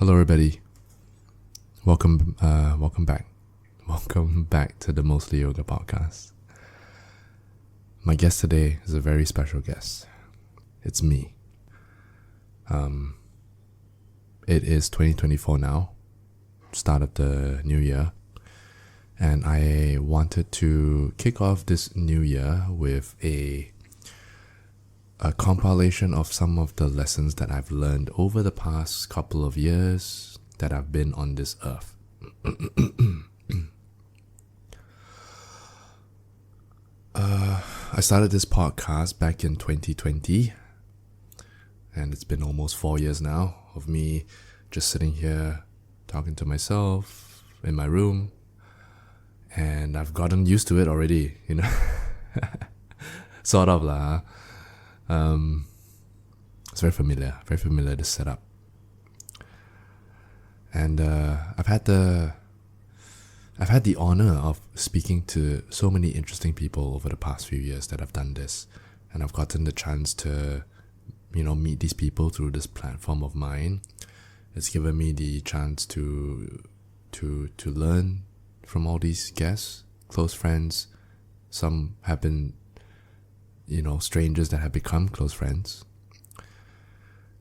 Hello, everybody. Welcome back. Welcome back to the Mostly Yoga podcast. My guest today is a very special guest. It's me. It is 2024 now, start of the new year, and I wanted to kick off this new year with a compilation of some of the lessons that I've learned over the past couple of years that I've been on this earth. I started this podcast back in 2020, and it's been almost 4 years now of me just sitting here talking to myself in my room, and I've gotten used to it already, sort of lah. It's very familiar, this setup. And I've had the honor of speaking to so many interesting people over the past few years that I've done this, and I've gotten the chance to, meet these people through this platform of mine. It's given me the chance to learn from all these guests, close friends. Some have been strangers that have become close friends.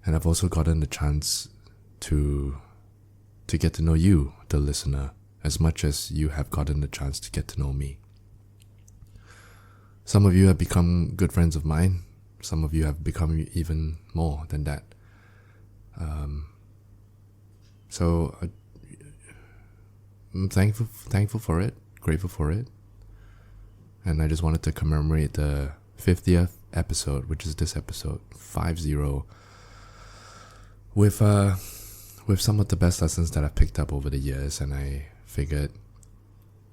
And I've also gotten the chance to get to know you, the listener, as much as you have gotten the chance to get to know me. Some of you have become good friends of mine. Some of you have become even more than that. So I'm thankful for it, grateful for it. And I just wanted to commemorate the 50th episode, which is this episode 50, with some of the best lessons that I've picked up over the years, and I figured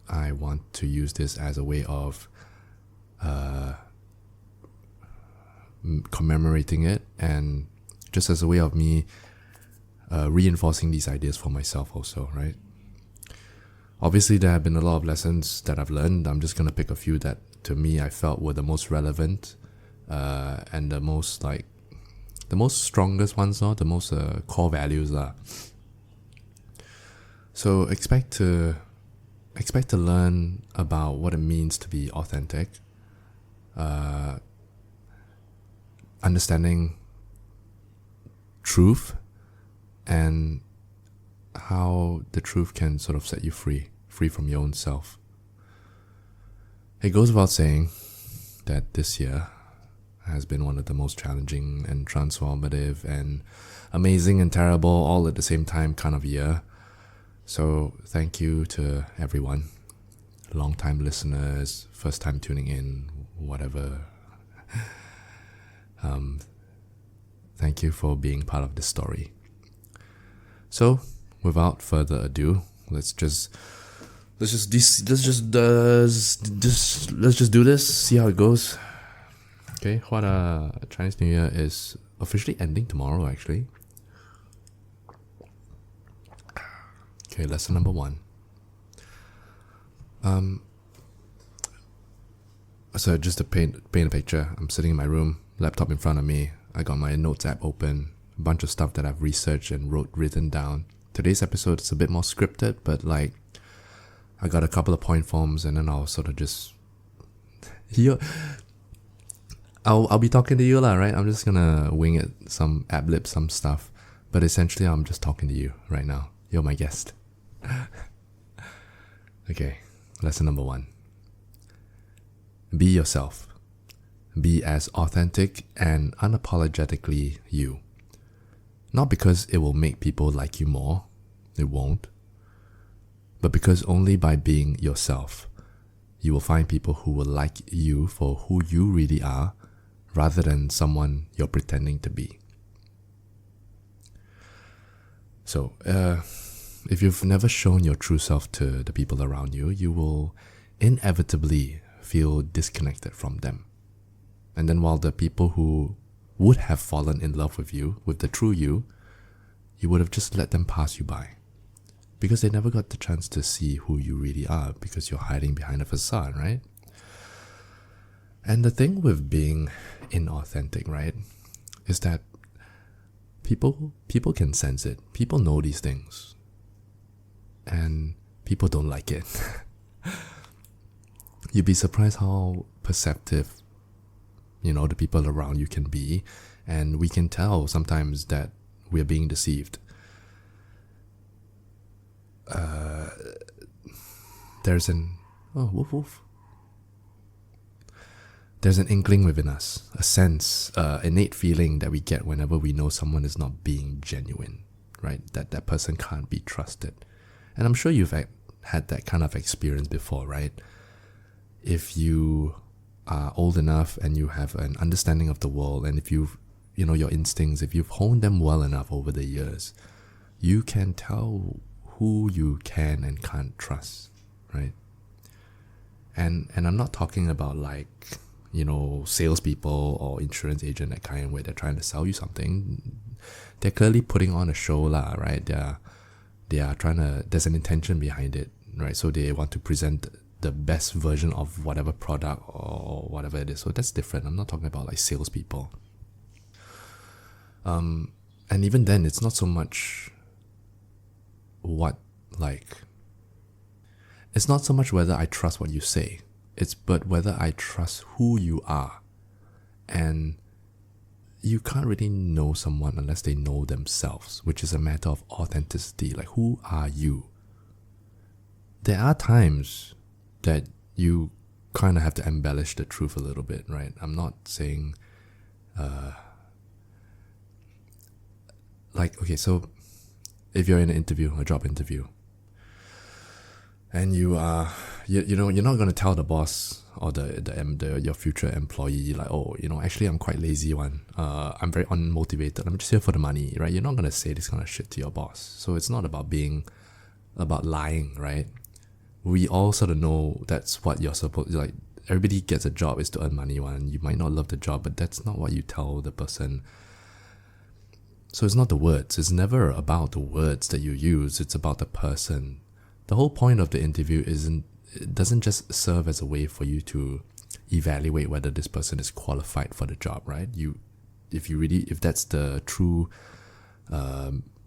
I want to use this as a way of commemorating it, and just as a way of me reinforcing these ideas for myself also, right? Obviously, there have been a lot of lessons that I've learned. I'm just going to pick a few that, to me, I felt were the most relevant and the most strongest ones, the most core values. So expect to learn about what it means to be authentic, understanding truth, and how the truth can sort of set you free from your own self. It goes without saying that this year has been one of the most challenging and transformative and amazing and terrible all at the same time kind of year. So thank you to everyone, long-time listeners, first time tuning in, whatever. Thank you for being part of this story. So without further ado, let's just do this, see how it goes. Okay, Huat, Chinese New Year is officially ending tomorrow, actually. Okay, lesson number 1. So just to paint a picture, I'm sitting in my room, laptop in front of me. I got my notes app open, a bunch of stuff that I've researched and written down. Today's episode is a bit more scripted, but I got a couple of point forms, and then I'll sort of just I'll be talking to you lah, right? I'm just gonna wing it, some ad-lib, some stuff, but essentially I'm just talking to you right now. You're my guest. Okay, lesson number 1. Be yourself. Be as authentic and unapologetically you. Not because it will make people like you more, it won't, but because only by being yourself, you will find people who will like you for who you really are, rather than someone you're pretending to be. So, if you've never shown your true self to the people around you, you will inevitably feel disconnected from them. And then while the people who would have fallen in love with you, with the true you would have just let them pass you by. Because they never got the chance to see who you really are, because you're hiding behind a facade, right? And the thing with being inauthentic, right, is that people people can sense it. People know these things. And people don't like it. You'd be surprised how perceptive, the people around you can be. And we can tell sometimes that we're being deceived. There's an There's an inkling within us, a sense, innate feeling that we get whenever we know someone is not being genuine, right? That person can't be trusted. And I'm sure you've had that kind of experience before, right? If you are old enough and you have an understanding of the world, and if you've, your instincts, if you've honed them well enough over the years, you can tell who you can and can't trust, right? And I'm not talking about salespeople or insurance agent, that kind where they're trying to sell you something. They're clearly putting on a show, right? They are trying to, there's an intention behind it, right? So they want to present the best version of whatever product or whatever it is. So that's different. I'm not talking about salespeople. And even then, it's not so much it's not so much whether I trust what you say. But whether I trust who you are. And you can't really know someone unless they know themselves, which is a matter of authenticity. Who are you? There are times that you kind of have to embellish the truth a little bit, right? I'm not saying, okay, so if you're in an interview, a job interview, and you are, you're not going to tell the boss or your future employee actually I'm quite lazy I'm very unmotivated, I'm just here for the money, right? You're not going to say this kind of shit to your boss. So it's not about lying, right? We all sort of know that's what you're supposed to, everybody gets a job is to earn money. You might not love the job, but that's not what you tell the person. So it's not the words. It's never about the words that you use. It's about the person. The whole point of the interview doesn't just serve as a way for you to evaluate whether this person is qualified for the job, right? If that's the true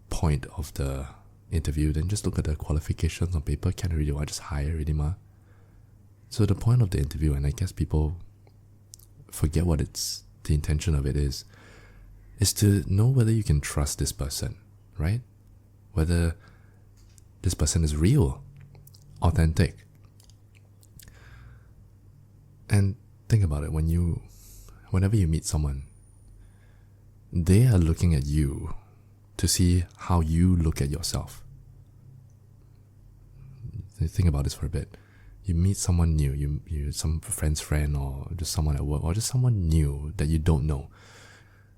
point of the interview, then just look at the qualifications on paper. Can't really just hire already, ma. So the point of the interview, and I guess people forget what the intention of it is to know whether you can trust this person, right? Whether this person is real, authentic. And think about it, whenever you meet someone, they are looking at you to see how you look at yourself. Think about this for a bit. You meet someone new, you some friend's friend, or just someone at work, or just someone new that you don't know.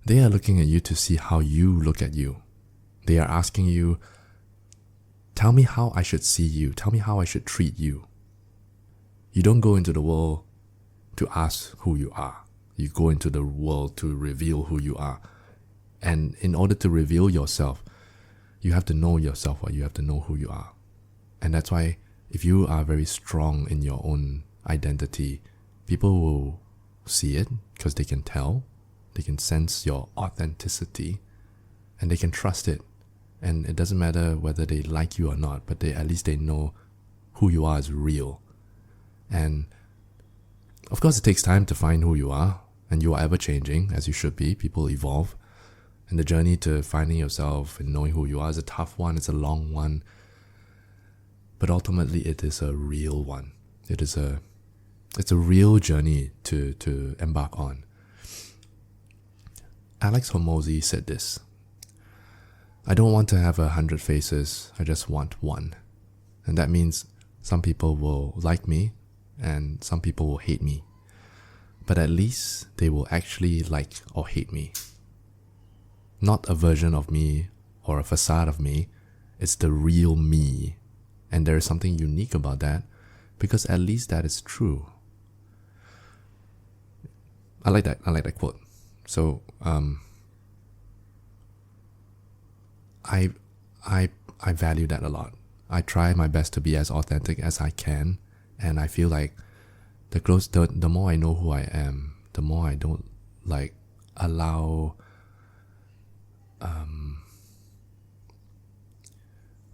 They are looking at you to see how you look at you. They are asking you, tell me how I should see you. Tell me how I should treat you. You don't go into the world to ask who you are. You go into the world to reveal who you are. And in order to reveal yourself, you have to know yourself, or you have to know who you are. And that's why if you are very strong in your own identity, people will see it because they can tell. They can sense your authenticity and they can trust it. And it doesn't matter whether they like you or not, but at least they know who you are is real. And of course, it takes time to find who you are, and you are ever changing, as you should be. People evolve. And the journey to finding yourself and knowing who you are is a tough one. It's a long one. But ultimately, it is a real one. It's a real journey to embark on. Alex Hormozy said this: I don't want to have 100 faces, I just want one. And that means some people will like me and some people will hate me. But at least they will actually like or hate me. Not a version of me or a facade of me, it's the real me. And there is something unique about that, because at least that is true. I like that quote. So I value that a lot. I try my best to be as authentic as I can, and I feel like the more I know who I am, the more I don't allow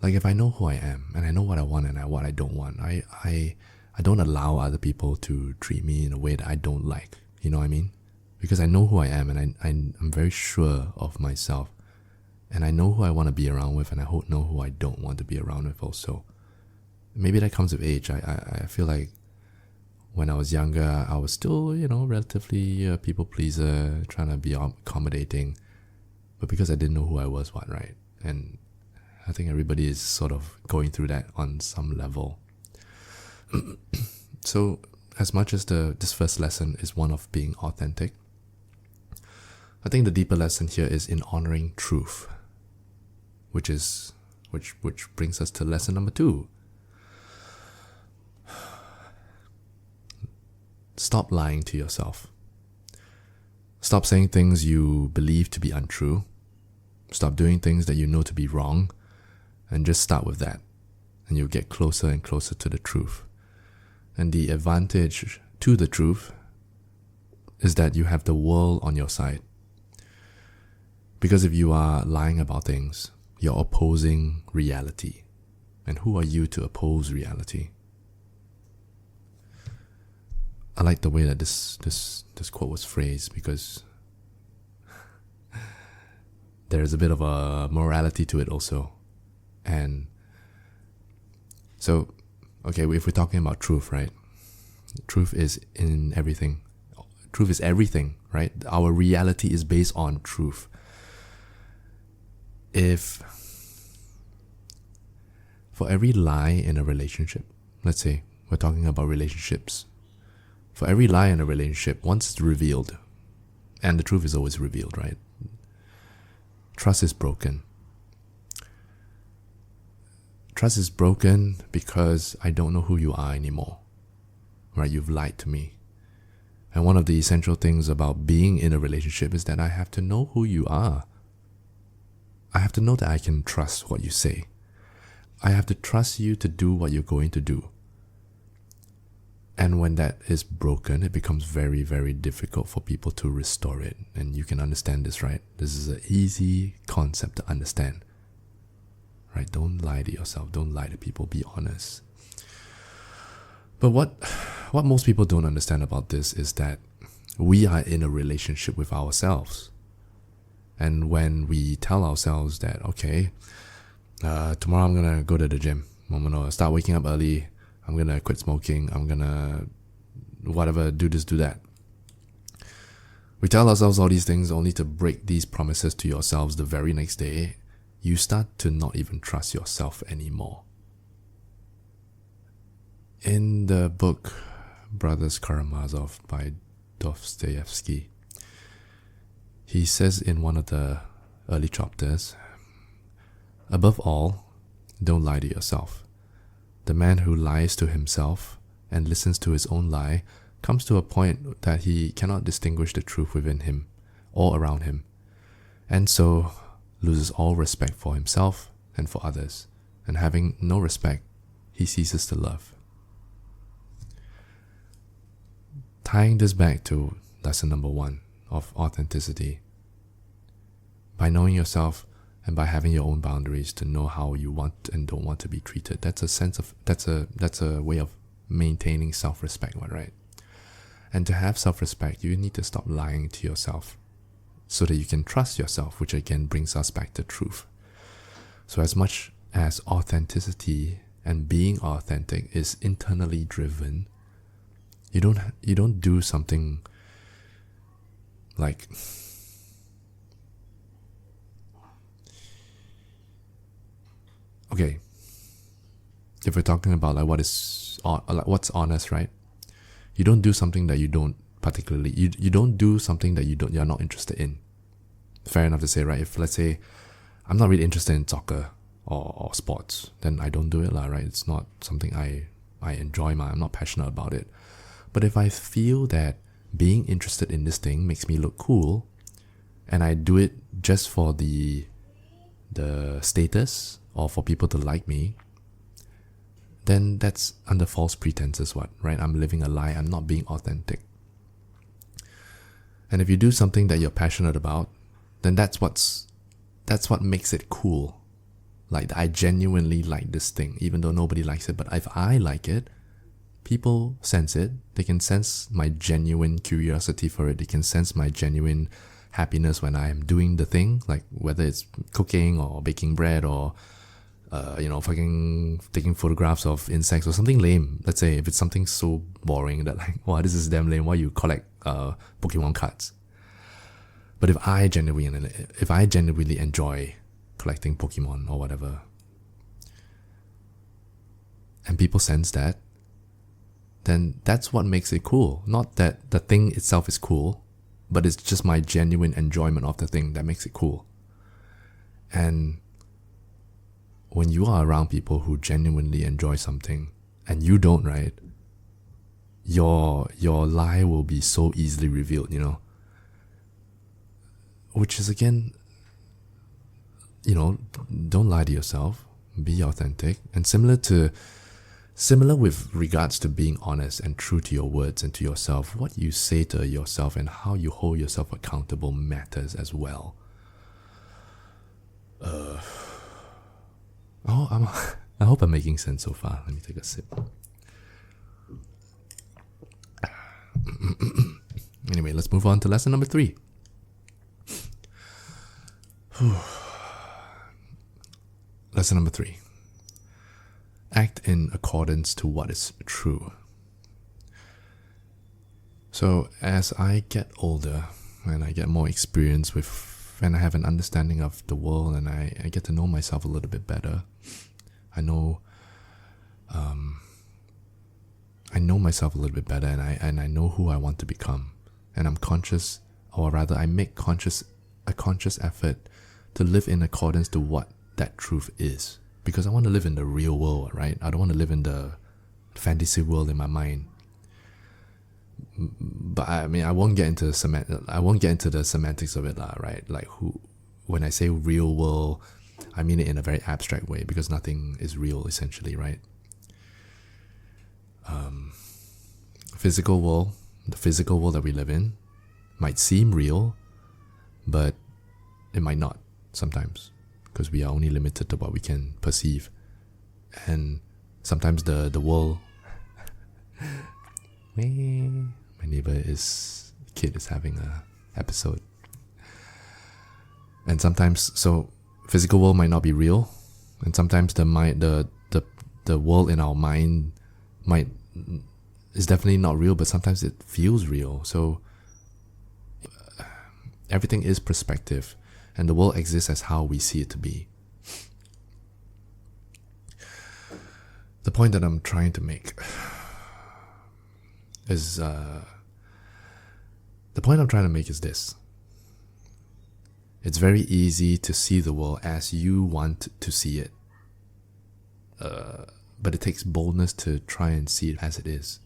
Like if I know who I am and I know what I want and what I don't want, I don't allow other people to treat me in a way that I don't like. You know what I mean? Because I know who I am and I'm very sure of myself. And I know who I want to be around with and I know who I don't want to be around with also. Maybe that comes with age. I feel like when I was younger, I was still, relatively a people pleaser, trying to be accommodating. But because I didn't know who I was, right? And I think everybody is sort of going through that on some level. So, as much as this first lesson is one of being authentic, I think the deeper lesson here is in honoring truth, which brings us to lesson number 2. Stop lying to yourself. Stop saying things you believe to be untrue. Stop doing things that you know to be wrong, and just start with that, and you'll get closer and closer to the truth. And the advantage to the truth is that you have the world on your side. Because if you are lying about things, you're opposing reality. And who are you to oppose reality? I like the way that this quote was phrased, because there's a bit of a morality to it also. And so, okay, if we're talking about truth, right? Truth is in everything. Truth is everything, right? Our reality is based on truth. If for every lie in a relationship, let's say we're talking about relationships, for every lie in a relationship, once it's revealed, and the truth is always revealed, right? Trust is broken. Trust is broken because I don't know who you are anymore, right? You've lied to me. And one of the essential things about being in a relationship is that I have to know who you are. I have to know that I can trust what you say. I have to trust you to do what you're going to do. And when that is broken, it becomes very, very difficult for people to restore it. And you can understand this, right? This is an easy concept to understand. Right? Don't lie to yourself. Don't lie to people. Be honest. But what most people don't understand about this is that we are in a relationship with ourselves. And when we tell ourselves that, okay, tomorrow I'm going to go to the gym. I'm going to start waking up early. I'm going to quit smoking. I'm going to whatever, do this, do that. We tell ourselves all these things only to break these promises to yourselves the very next day. You start to not even trust yourself anymore. In the book Brothers Karamazov by Dostoevsky, he says in one of the early chapters, above all, don't lie to yourself. The man who lies to himself and listens to his own lie comes to a point that he cannot distinguish the truth within him or around him, and so loses all respect for himself and for others, and having no respect, he ceases to love. Tying this back to lesson number 1 of authenticity, by knowing yourself and by having your own boundaries to know how you want and don't want to be treated, that's a way of maintaining self-respect, right? And to have self-respect, you need to stop lying to yourself so that you can trust yourself, which again brings us back to truth. So as much as authenticity and being authentic is internally driven, you don't do something like okay, if we're talking about like what's honest, right? You don't do something that you don't particularly, you don't do something that you're not interested in. Fair enough to say, right? If let's say I'm not really interested in soccer or sports, then I don't do it, right? It's not something I enjoy, I'm not passionate about it. But if I feel that being interested in this thing makes me look cool, and I do it just for the status or for people to like me, then that's under false pretenses, right? I'm living a lie. I'm not being authentic. And if you do something that you're passionate about, then that's what makes it cool. Like, I genuinely like this thing, even though nobody likes it. But if I like it, people sense it. They can sense my genuine curiosity for it. They can sense my genuine happiness when I am doing the thing, like whether it's cooking or baking bread or fucking taking photographs of insects or something lame. Let's say if it's something so boring that like, wow, this is damn lame, why you collect Pokemon cards. But if I genuinely enjoy collecting Pokemon or whatever, and people sense that, then that's what makes it cool. Not that the thing itself is cool, but it's just my genuine enjoyment of the thing that makes it cool. And when you are around people who genuinely enjoy something and you don't, right, your lie will be so easily revealed, which is, again, don't lie to yourself, be authentic. And similar with regards to being honest and true to your words and to yourself, what you say to yourself and how you hold yourself accountable matters as well. I hope I'm making sense so far. Let me take a sip. Anyway, let's move on to lesson number 3. Lesson number 3. Act in accordance to what is true. So as I get older and I get more experience and I have an understanding of the world and I get to know myself a little bit better, I know myself a little bit better, and I know who I want to become, and I'm conscious, or rather I make a conscious effort to live in accordance to what that truth is, because I want to live in the real world, right? I don't want to live in the fantasy world in my mind. But I mean, I won't get into the semantics of it, right? Like, when I say real world, I mean it in a very abstract way, because nothing is real, essentially, right? The physical world that we live in might seem real, but it might not sometimes, because we are only limited to what we can perceive. And sometimes the world my neighbor's kid is having a episode. And sometimes, so physical world might not be real, and sometimes the world in our mind is definitely not real, but sometimes it feels real. So everything is perspective, and the world exists as how we see it to be. The point that I'm trying to make is this. It's very easy to see the world as you want to see it, but it takes boldness to try and see it as it is.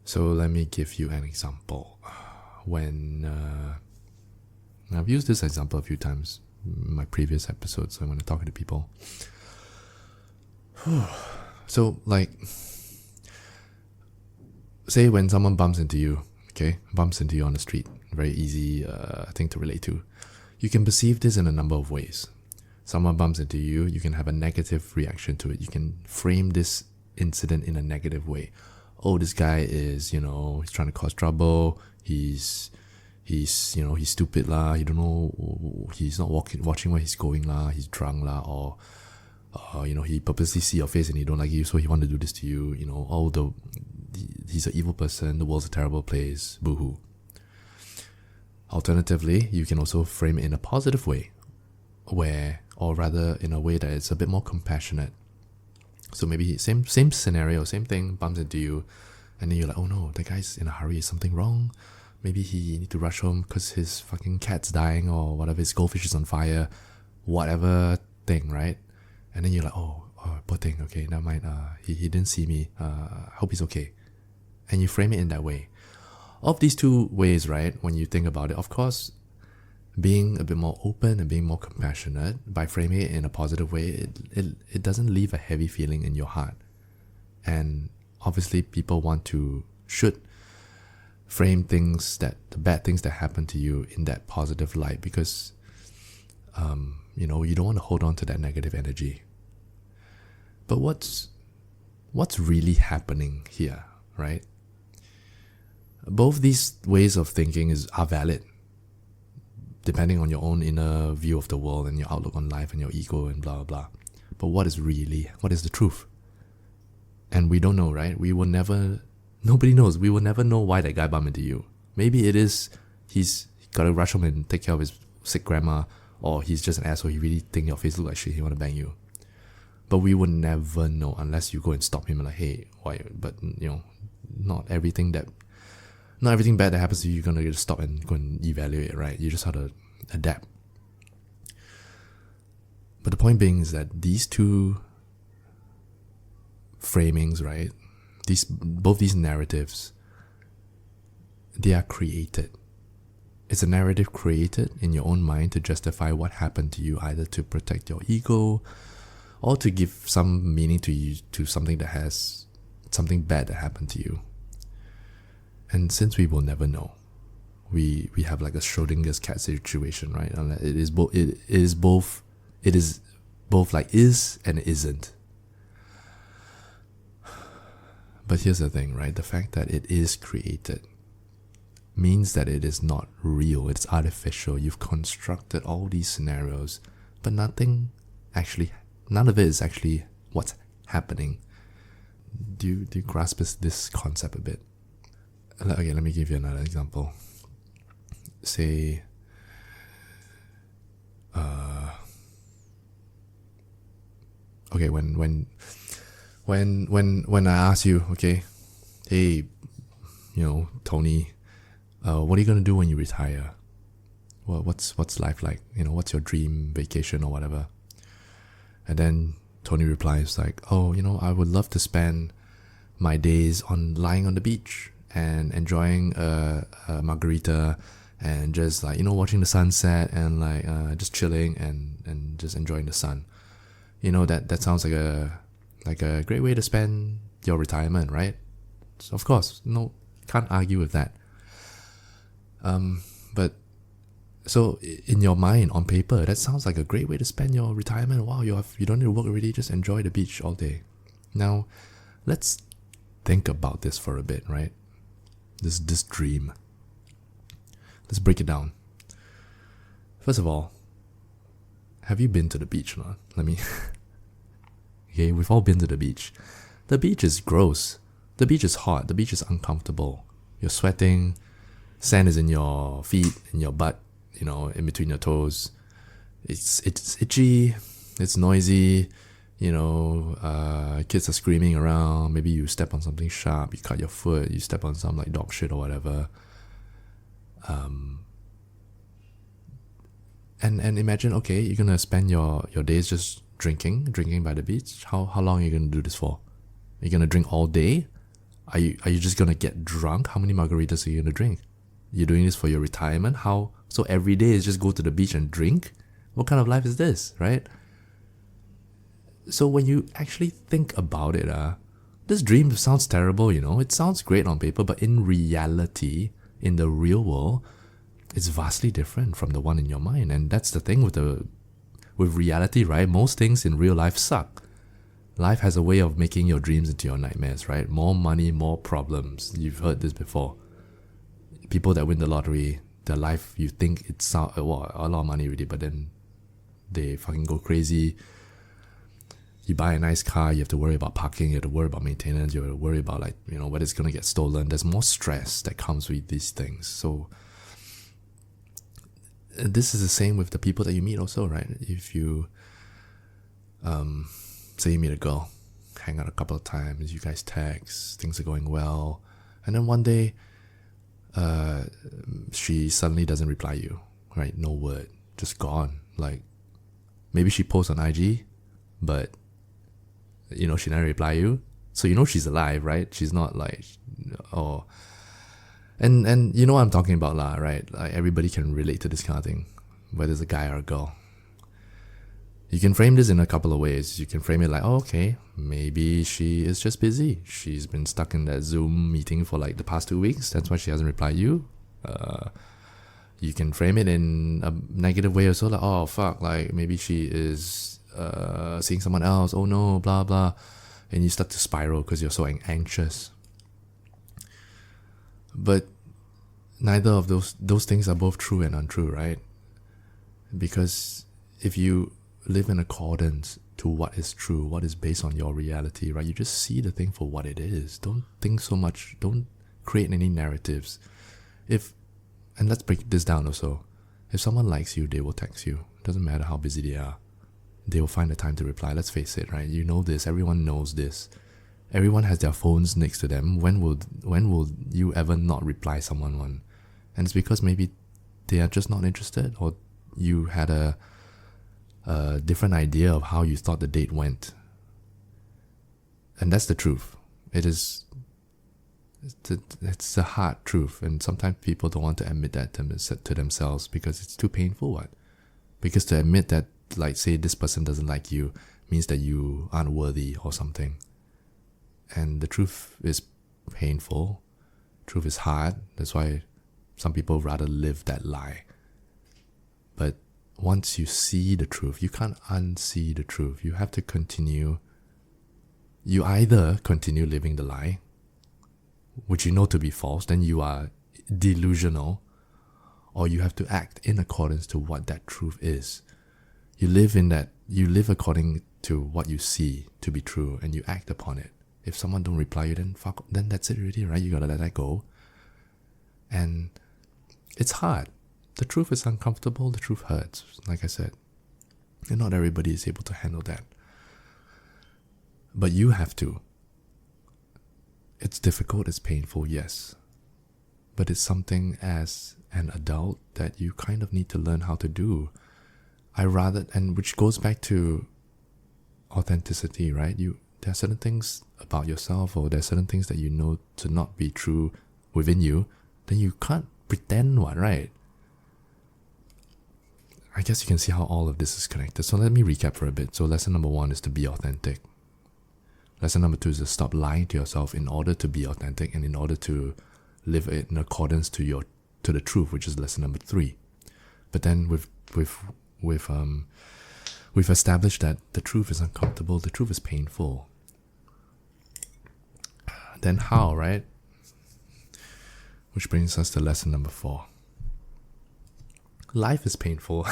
So let me give you an example. When I've used this example a few times in my previous episodes when I'm talking to people. So, like, say when someone bumps into you on the street, very easy thing to relate to. You can perceive this in a number of ways. Someone bumps into you, you can have a negative reaction to it. You can frame this incident in a negative way. Oh, this guy is, he's trying to cause trouble. He's stupid lah. You don't know. He's not watching where he's going lah. He's drunk lah, or he purposely see your face and he don't like you, so he want to do this to you. He's an evil person. The world's a terrible place. Boo-hoo. Alternatively, you can also frame it in a positive way, or rather in a way that it's a bit more compassionate. So maybe same scenario, same thing, bumps into you, and then you're like, oh no, that guy's in a hurry, is something wrong? Maybe he need to rush home because his fucking cat's dying, or whatever, his goldfish is on fire, whatever thing, right? And then you're like, oh poor thing, okay, never mind, he didn't see me, hope he's okay. And you frame it in that way. Of these two ways, right, when you think about it, of course, being a bit more open and being more compassionate by framing it in a positive way, it doesn't leave a heavy feeling in your heart. And obviously people should frame the bad things that happen to you in that positive light, because you don't want to hold on to that negative energy. But what's really happening here, right? Both these ways of thinking are valid, depending on your own inner view of the world and your outlook on life and your ego and blah, blah, blah. But what is the truth? And we don't know, right? Nobody knows. We will never know why that guy bumped into you. Maybe it is, he's got to rush home and take care of his sick grandma, or he's just an asshole, he really think your face look like shit, he want to bang you. But we would never know unless you go and stop him and like, hey, why? But, not everything bad that happens to you, you're going to just stop and go and evaluate, right? You just have to adapt. But the point being is that these two framings, right? Both these narratives, they are created. It's a narrative created in your own mind to justify what happened to you, either to protect your ego or to give some meaning to something bad that happened to you. And since we will never know, we have like a Schrodinger's cat situation, right? And it is both like is and isn't. But here's the thing, right? The fact that it is created means that it is not real. It's artificial. You've constructed all these scenarios, but none of it is actually what's happening. Do you grasp this concept a bit? Okay, let me give you another example. Say, okay, when I ask you, okay, hey, Tony, what are you gonna do when you retire? What's life like? What's your dream vacation or whatever? And then Tony replies like, oh, I would love to spend my days lying on the beach and enjoying a margarita and just like, watching the sunset and like just chilling and just enjoying the sun. That sounds like a great way to spend your retirement, right? So of course, no, can't argue with that. But so in your mind, on paper, that sounds like a great way to spend your retirement. Wow, you don't need to work already, just enjoy the beach all day. Now, let's think about this for a bit, right? This dream. Let's break it down. First of all, have you been to the beach or not? Okay, we've all been to the beach. The beach is gross. The beach is hot. The beach is uncomfortable. You're sweating. Sand is in your feet, in your butt, in between your toes. It's itchy. It's noisy. Kids are screaming around. Maybe you step on something sharp. You cut your foot. You step on some like dog shit or whatever. And imagine, okay, you're gonna spend your days just drinking by the beach. How long are you gonna do this for? Are you gonna drink all day? Are you just gonna get drunk? How many margaritas are you gonna drink? You're doing this for your retirement? So every day is just go to the beach and drink? What kind of life is this, right? So when you actually think about it, this dream sounds terrible, It sounds great on paper, but in reality, in the real world, it's vastly different from the one in your mind. And that's the thing with reality, right? Most things in real life suck. Life has a way of making your dreams into your nightmares, right? More money, more problems. You've heard this before. People that win the lottery, their life, you think it's a lot of money already, but then they fucking go crazy. You buy a nice car, you have to worry about parking, you have to worry about maintenance, you have to worry about whether it's going to get stolen. There's more stress that comes with these things. So this is the same with the people that you meet also, right? If you, say you meet a girl, hang out a couple of times, you guys text, things are going well, and then one day, she suddenly doesn't reply you, right? No word, just gone. Like, maybe she posts on IG, but, she never reply you. So she's alive, right? She's not like, oh... And you know what I'm talking about lah, right? Like everybody can relate to this kind of thing, whether it's a guy or a girl. You can frame this in a couple of ways. You can frame it like, oh, okay, maybe she is just busy. She's been stuck in that Zoom meeting for like the past 2 weeks. That's why she hasn't replied you. You can frame it in a negative way also, like, oh fuck, like maybe she is seeing someone else, oh no, blah blah, and you start to spiral because you're so anxious. But neither of those things are both true and untrue, right? Because if you live in accordance to what is true, what is based on your reality, right? You just see the thing for what it is. Don't think so much. Don't create any narratives. And let's break this down also. If someone likes you, they will text you. It doesn't matter how busy they are. They will find the time to reply. Let's face it, right? You know this. Everyone knows this. Everyone has their phones next to them. When will you ever not reply someone one? And it's because maybe they are just not interested, or you had a different idea of how you thought the date went. And that's the truth. It's the hard truth, and sometimes people don't want to admit that to themselves because it's too painful. What? Because to admit that, like, say this person doesn't like you means that you aren't worthy or something. And the truth is painful. Truth is hard. That's why some people rather live that lie. But once you see the truth, you can't unsee the truth. You have to continue. You either continue living the lie, which you know to be false, then you are delusional, or you have to act in accordance to what that truth is. You live according to what you see to be true, and you act upon it. If someone don't reply you, then that's it already, right? You gotta let that go. And it's hard. The truth is uncomfortable. The truth hurts, like I said. And not everybody is able to handle that. But you have to. It's difficult, it's painful, yes. But it's something as an adult that you kind of need to learn how to do. And which goes back to authenticity, right? There are certain things about yourself, or there are certain things that you know to not be true within you, then you can't pretend one, right? I guess you can see how all of this is connected. So let me recap for a bit. So lesson number 1 is to be authentic. Lesson number 2 is to stop lying to yourself in order to be authentic and in order to live it in accordance to the truth, which is lesson number 3. But then we've established that the truth is uncomfortable, the truth is painful. Then how, right? Which brings us to lesson number 4. Life is painful.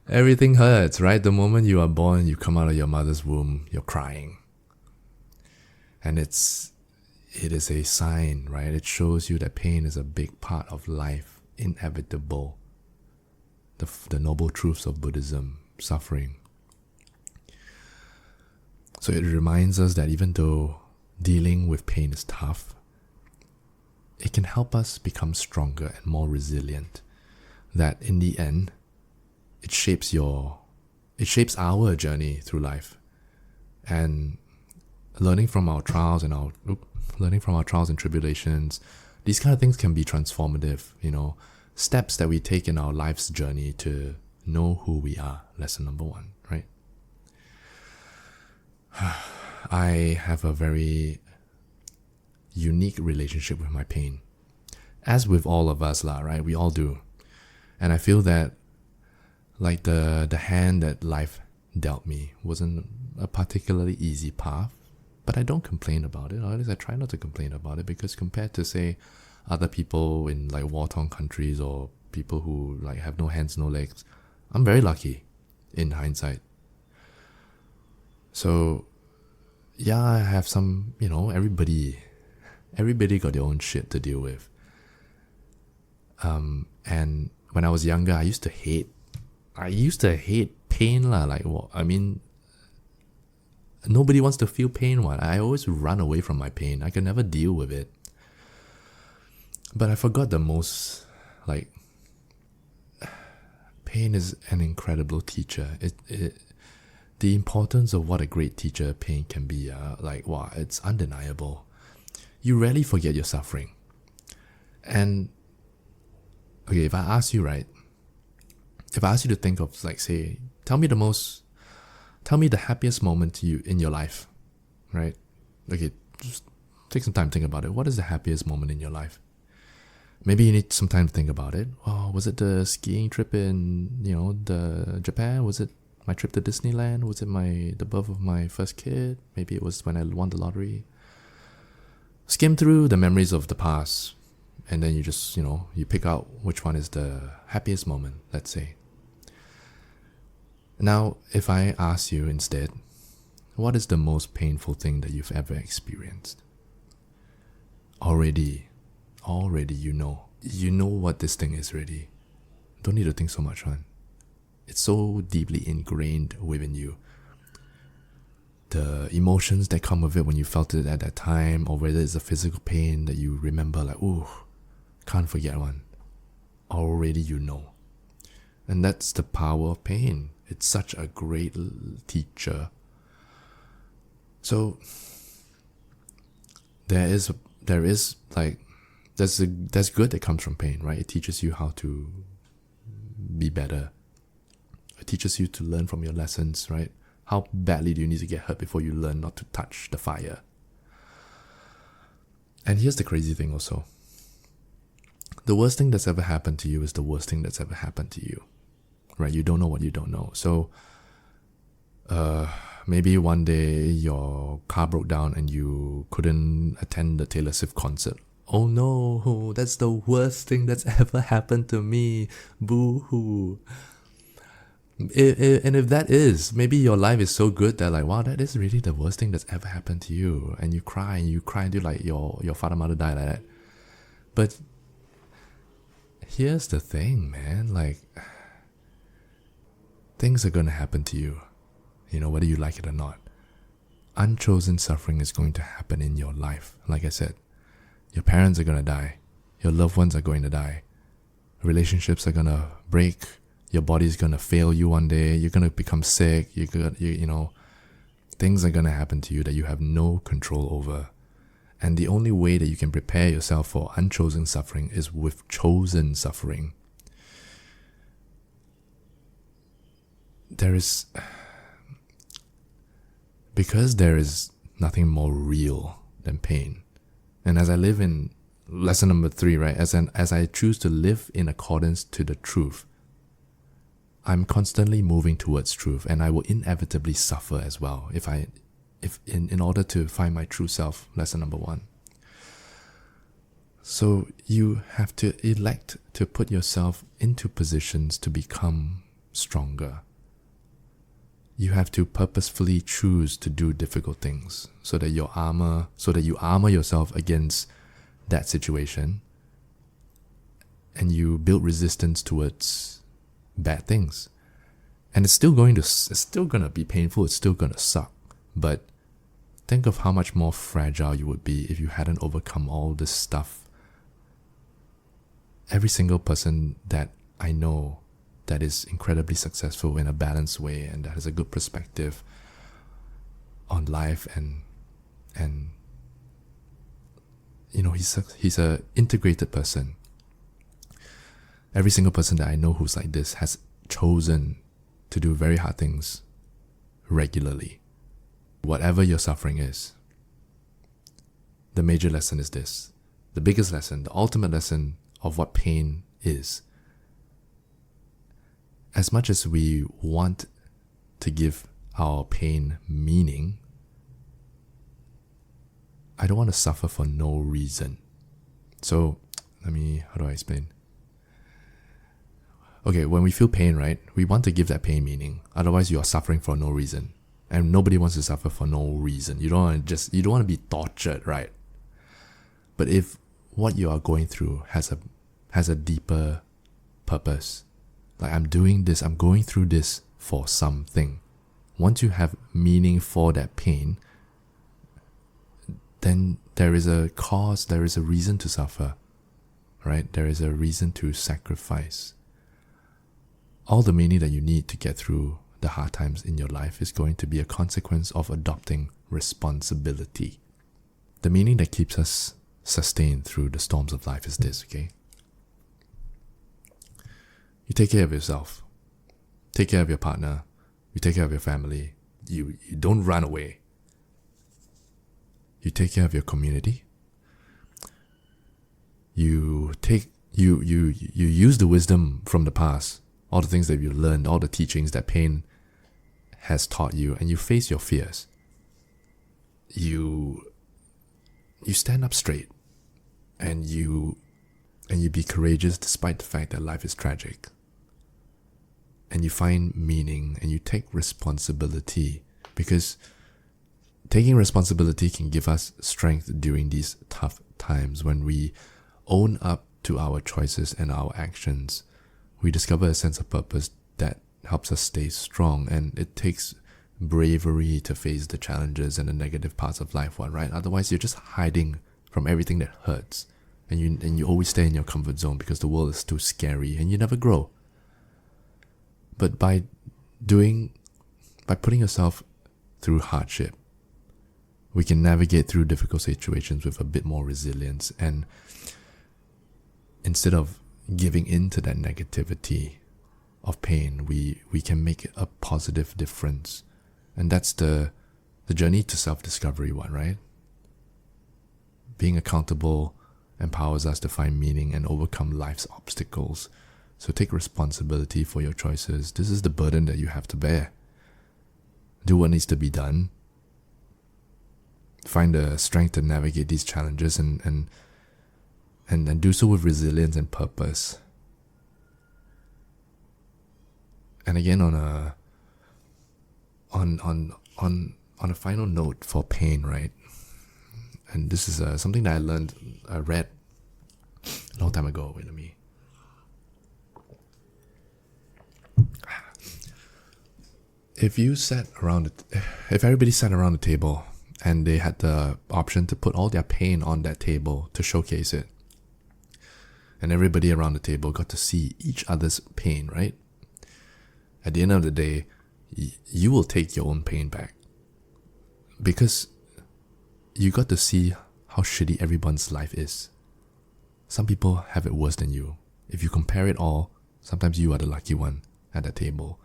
Everything hurts, right? The moment you are born, you come out of your mother's womb, you're crying. And it is a sign, right? It shows you that pain is a big part of life, inevitable. The noble truths of Buddhism, suffering. So it reminds us that even though dealing with pain is tough, it can help us become stronger and more resilient. That in the end, it shapes our journey through life. And learning from our trials and tribulations, these kind of things can be transformative, steps that we take in our life's journey to know who we are. Lesson number 1, right? I have a very unique relationship with my pain. As with all of us, right? We all do. And I feel that like the hand that life dealt me wasn't a particularly easy path, but I don't complain about it, or at least I try not to complain about it, because compared to, say, other people in like war-torn countries or people who like have no hands, no legs, I'm very lucky in hindsight. So yeah, I have some, everybody got their own shit to deal with. And when I was younger, I used to hate pain lah. Like, nobody wants to feel pain. I always run away from my pain. I can never deal with it. But I forgot the most, pain is an incredible teacher. The importance of what a great teacher pain can be, it's undeniable. You rarely forget your suffering. And, okay, if I ask you to think of, say, tell me the happiest moment in your life, right? Okay, just take some time to think about it. What is the happiest moment in your life? Maybe you need some time to think about it. Oh, was it the skiing trip in, the Japan? Was it my trip to Disneyland? Was it the birth of my first kid? Maybe it was when I won the lottery. Skim through the memories of the past, and then you just, you pick out which one is the happiest moment, let's say. Now, if I ask you instead, what is the most painful thing that you've ever experienced? Already you know. You know what this thing is already. Don't need to think so much, man. It's so deeply ingrained within you. The emotions that come with it when you felt it at that time, or whether it's a physical pain that you remember, like, ooh, can't forget one. Already you know. And that's the power of pain. It's such a great teacher. So there's good that comes from pain, right? It teaches you how to be better. It teaches you to learn from your lessons, right? How badly do you need to get hurt before you learn not to touch the fire? And here's the crazy thing also. The worst thing that's ever happened to you is the worst thing that's ever happened to you, right? You don't know what you don't know. So maybe one day your car broke down and you couldn't attend the Taylor Swift concert. Oh no, that's the worst thing that's ever happened to me. Boo-hoo. And if that is, maybe your life is so good that like, wow, that is really the worst thing that's ever happened to you. And you cry until like your father, mother died like that. But here's the thing, man, like, things are going to happen to you, whether you like it or not. Unchosen suffering is going to happen in your life. Like I said, your parents are going to die. Your loved ones are going to die. Relationships are going to break. Your body's going to fail you one day. You're going to become sick. Things are going to happen to you that you have no control over. And the only way that you can prepare yourself for unchosen suffering is with chosen suffering. Because there is nothing more real than pain. And as I live in lesson number 3, right? As I choose to live in accordance to the truth, I'm constantly moving towards truth, and I will inevitably suffer as well if in order to find my true self. Lesson number 1. So you have to elect to put yourself into positions to become stronger. You have to purposefully choose to do difficult things so that you armor yourself against that situation, and you build resistance towards bad things. And it's still going to be painful, it's still going to suck. But think of how much more fragile you would be if you hadn't overcome all this stuff. Every single person that I know that is incredibly successful in a balanced way and that has a good perspective on life, and he's a integrated person. Every single person that I know who's like this has chosen to do very hard things regularly. Whatever your suffering is, the major lesson is this. The biggest lesson, the ultimate lesson of what pain is. As much as we want to give our pain meaning, I don't want to suffer for no reason. So, how do I explain? Okay, when we feel pain, right, we want to give that pain meaning. Otherwise, you are suffering for no reason. And nobody wants to suffer for no reason. You don't want to be tortured, right? But if what you are going through has a deeper purpose, like I'm going through this for something. Once you have meaning for that pain, then there is a cause, there is a reason to suffer, right? There is a reason to sacrifice. All the meaning that you need to get through the hard times in your life is going to be a consequence of adopting responsibility. The meaning that keeps us sustained through the storms of life is this, okay? You take care of yourself. Take care of your partner. You take care of your family. You don't run away. You take care of your community. You take you use the wisdom from the past, all the things that you learned, all the teachings that pain has taught you, and you face your fears. You stand up straight, and you be courageous despite the fact that life is tragic. And you find meaning, and you take responsibility, because taking responsibility can give us strength during these tough times. When we own up to our choices and our actions, we discover a sense of purpose that helps us stay strong. And it takes bravery to face the challenges and the negative parts of life, right? Otherwise, you're just hiding from everything that hurts, and you always stay in your comfort zone because the world is too scary, and you never grow. But by putting yourself through hardship, we can navigate through difficult situations with a bit more resilience. And instead of giving in to that negativity of pain, we can make a positive difference. And that's the journey to self-discovery, right? Being accountable empowers us to find meaning and overcome life's obstacles. So take responsibility for your choices. This is the burden that you have to bear. Do what needs to be done. Find the strength to navigate these challenges and do so with resilience and purpose. And again, on a final note for pain, right? And this is something that I read a long time ago. Wait, let me. If everybody sat around the table and they had the option to put all their pain on that table to showcase it, and everybody around the table got to see each other's pain, right? At the end of the day, you will take your own pain back, because you got to see how shitty everyone's life is. Some people have it worse than you. If you compare it all, sometimes you are the lucky one at that table.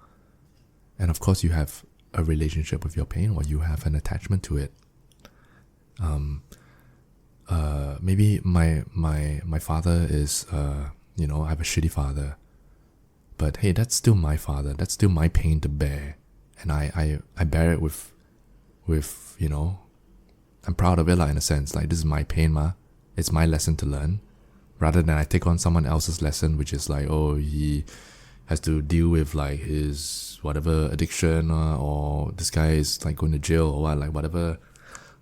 And of course, you have a relationship with your pain, or you have an attachment to it. Maybe my father is, I have a shitty father. But hey, that's still my father. That's still my pain to bear. And I bear it with, I'm proud of it, in a sense. Like, this is my pain, ma. It's my lesson to learn. Rather than I take on someone else's lesson, which is like, oh, he has to deal with like his whatever addiction, or this guy is like going to jail, or what, like whatever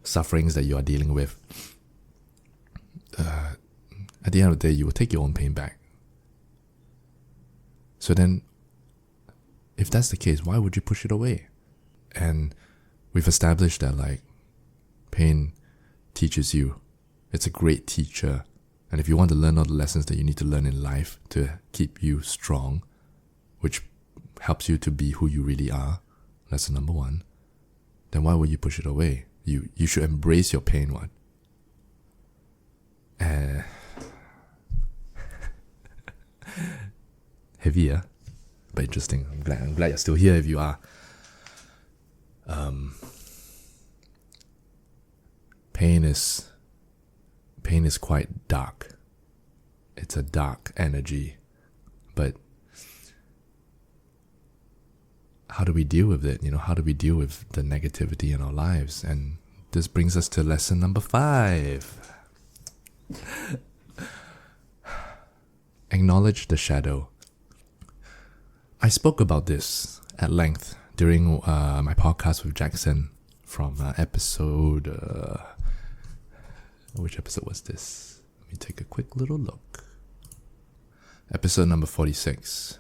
sufferings that you are dealing with. At the end of the day, you will take your own pain back. So then, if that's the case, why would you push it away? And we've established that like pain teaches you. It's a great teacher. And if you want to learn all the lessons that you need to learn in life to keep you strong, which helps you to be who you really are, that's the number one, then why would you push it away? You should embrace your pain, what? Heavy, yeah? But interesting. I'm glad you're still here if you are. Pain is quite dark. It's a dark energy. But how do we deal with it? How do we deal with the negativity in our lives? And this brings us to lesson number 5. Acknowledge the shadow. I spoke about this at length during my podcast with Jackson from episode... which episode was this? Let me take a quick little look. Episode number 46.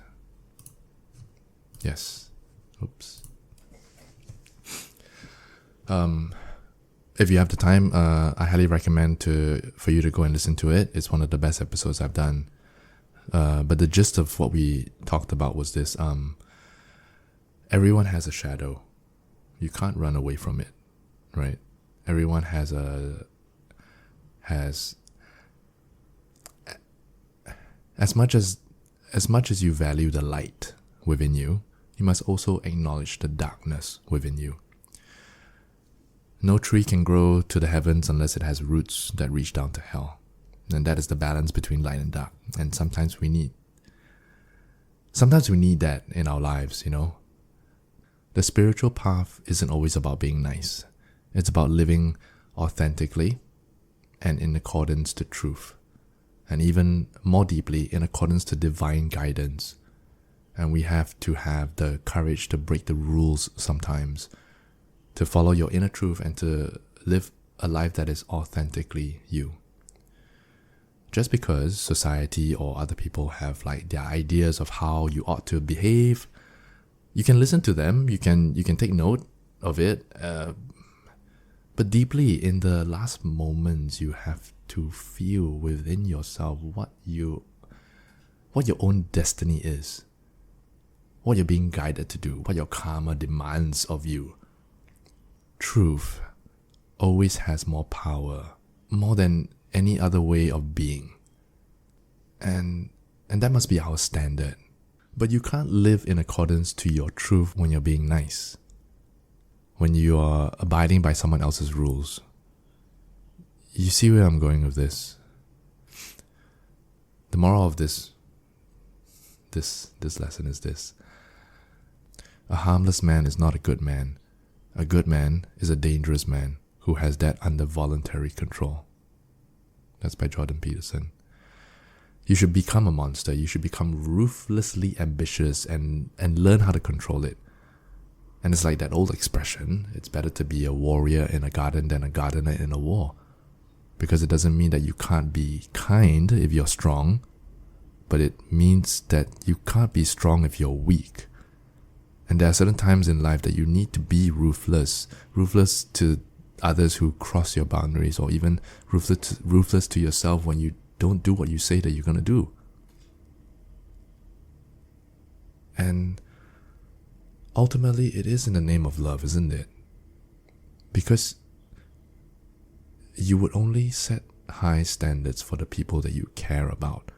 Yes. Oops. If you have the time, I highly recommend for you to go and listen to it. It's one of the best episodes I've done. But the gist of what we talked about was this. Everyone has a shadow. You can't run away from it, right? Everyone has as much as you value the light within you, you must also acknowledge the darkness within you. No tree can grow to the heavens unless it has roots that reach down to hell. And that is the balance between light and dark. And sometimes we need that in our lives, you know. The spiritual path isn't always about being nice. It's about living authentically and in accordance to truth. And even more deeply, in accordance to divine guidance. And we have to have the courage to break the rules sometimes, to follow your inner truth and to live a life that is authentically you. Just because society or other people have like their ideas of how you ought to behave, you can listen to them, you can take note of it, but deeply in the last moments you have to feel within yourself what your own destiny is, what you're being guided to do, what your karma demands of you. Truth always has more power, more than any other way of being. And that must be our standard. But you can't live in accordance to your truth when you're being nice, when you are abiding by someone else's rules. You see where I'm going with this? The moral of this lesson is this. A harmless man is not a good man. A good man is a dangerous man who has that under voluntary control. That's by Jordan Peterson. You should become a monster. You should become ruthlessly ambitious and learn how to control it. And it's like that old expression, it's better to be a warrior in a garden than a gardener in a war. Because it doesn't mean that you can't be kind if you're strong, but it means that you can't be strong if you're weak. And there are certain times in life that you need to be ruthless to others who cross your boundaries, or even ruthless to yourself when you don't do what you say that you're going to do. And ultimately, it is in the name of love, isn't it? Because you would only set high standards for the people that you care about.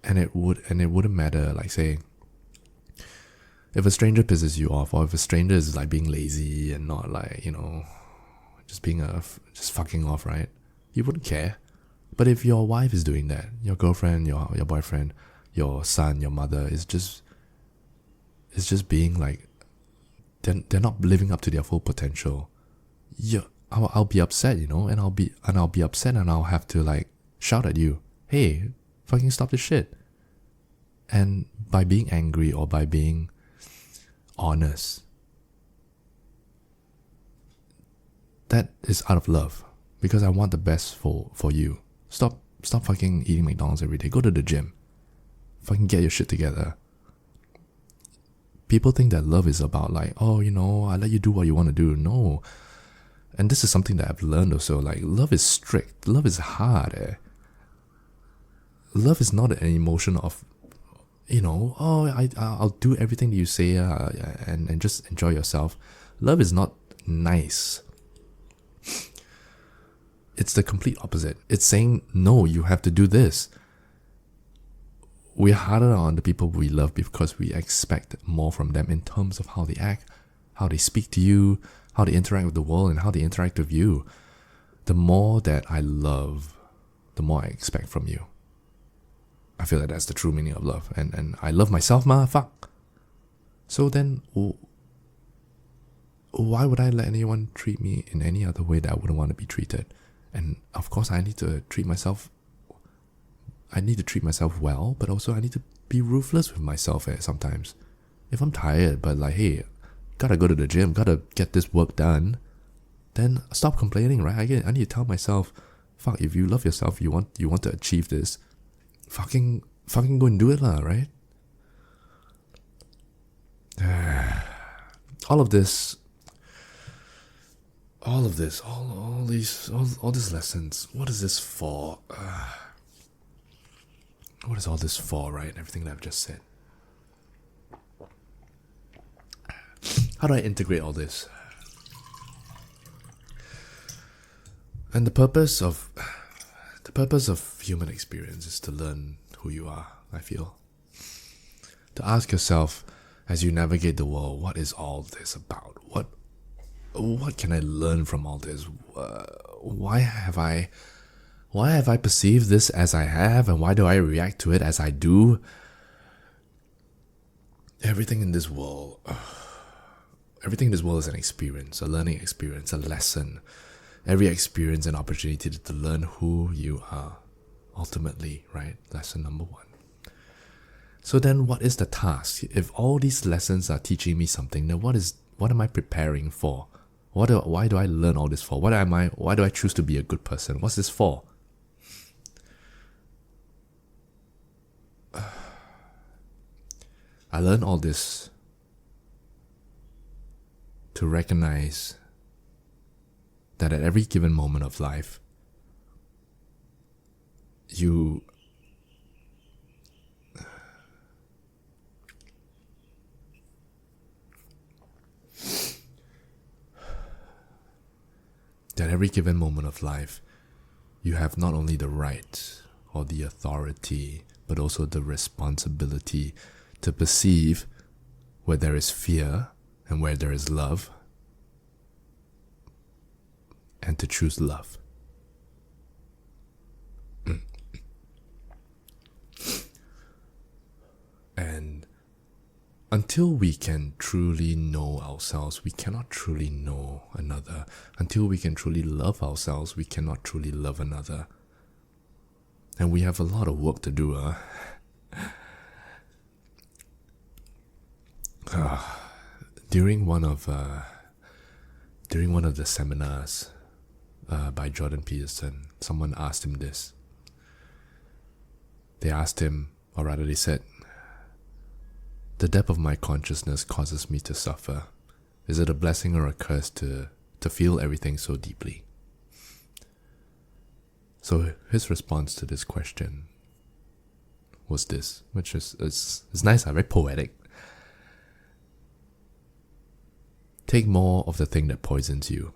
And it wouldn't matter, like say, if a stranger pisses you off, or if a stranger is like being lazy and not like, you know, just fucking off, right? You wouldn't care. But if your wife is doing that, your girlfriend, your boyfriend, your son, your mother is just being like, they're not living up to their full potential. I'll be upset, you know, and I'll be upset, and I'll have to like shout at you, hey, fucking stop this shit. And by being angry or by being honest, that is out of love, because I want the best for you. Stop fucking eating McDonald's every day. Go to the gym. Fucking get your shit together. People think that love is about like, oh, you know, I let you do what you want to do. No. And this is something that I've learned also. Like, love is strict. Love is hard. Love is not an emotion of, you know, oh, I'll do everything that you say and just enjoy yourself. Love is not nice. It's the complete opposite. It's saying, no, you have to do this. We're harder on the people we love because we expect more from them in terms of how they act, how they speak to you, how they interact with the world, and how they interact with you. The more that I love, the more I expect from you. I feel like that's the true meaning of love. And I love myself, fuck. So then, why would I let anyone treat me in any other way that I wouldn't want to be treated? And of course, I need to treat myself well, but also I need to be ruthless with myself sometimes. If I'm tired, but like, hey, gotta go to the gym, gotta get this work done, then stop complaining, right? I need to tell myself, fuck, if you love yourself, you want to achieve this, fucking go and do it lah, right? All these lessons, what is this for? What is all this for, right? Everything that I've just said. How do I integrate all this? And the purpose of human experience is to learn who you are, I feel. To ask yourself, as you navigate the world, what is all this about? what can I learn from all this? Why have I perceived this as I have, and why do I react to it as I do? Everything in this world is an experience, a learning experience, a lesson. Every experience an opportunity to learn who you are, ultimately, right? Lesson number one. So then what is the task? If all these lessons are teaching me something, then what am I preparing for? Why do I learn all this for? Why do I choose to be a good person? What's this for? I learned all this to recognize that at every given moment of life, you have not only the right or the authority, but also the responsibility to perceive where there is fear and where there is love, and to choose love. And until we can truly know ourselves, we cannot truly know another. Until we can truly love ourselves, we cannot truly love another. And we have a lot of work to do. During one of the seminars by Jordan Peterson, someone asked him this. They asked him, or rather they said, "The depth of my consciousness causes me to suffer. Is it a blessing or a curse to feel everything so deeply?" So his response to this question was this, which is nice, very poetic. Take more of the thing that poisons you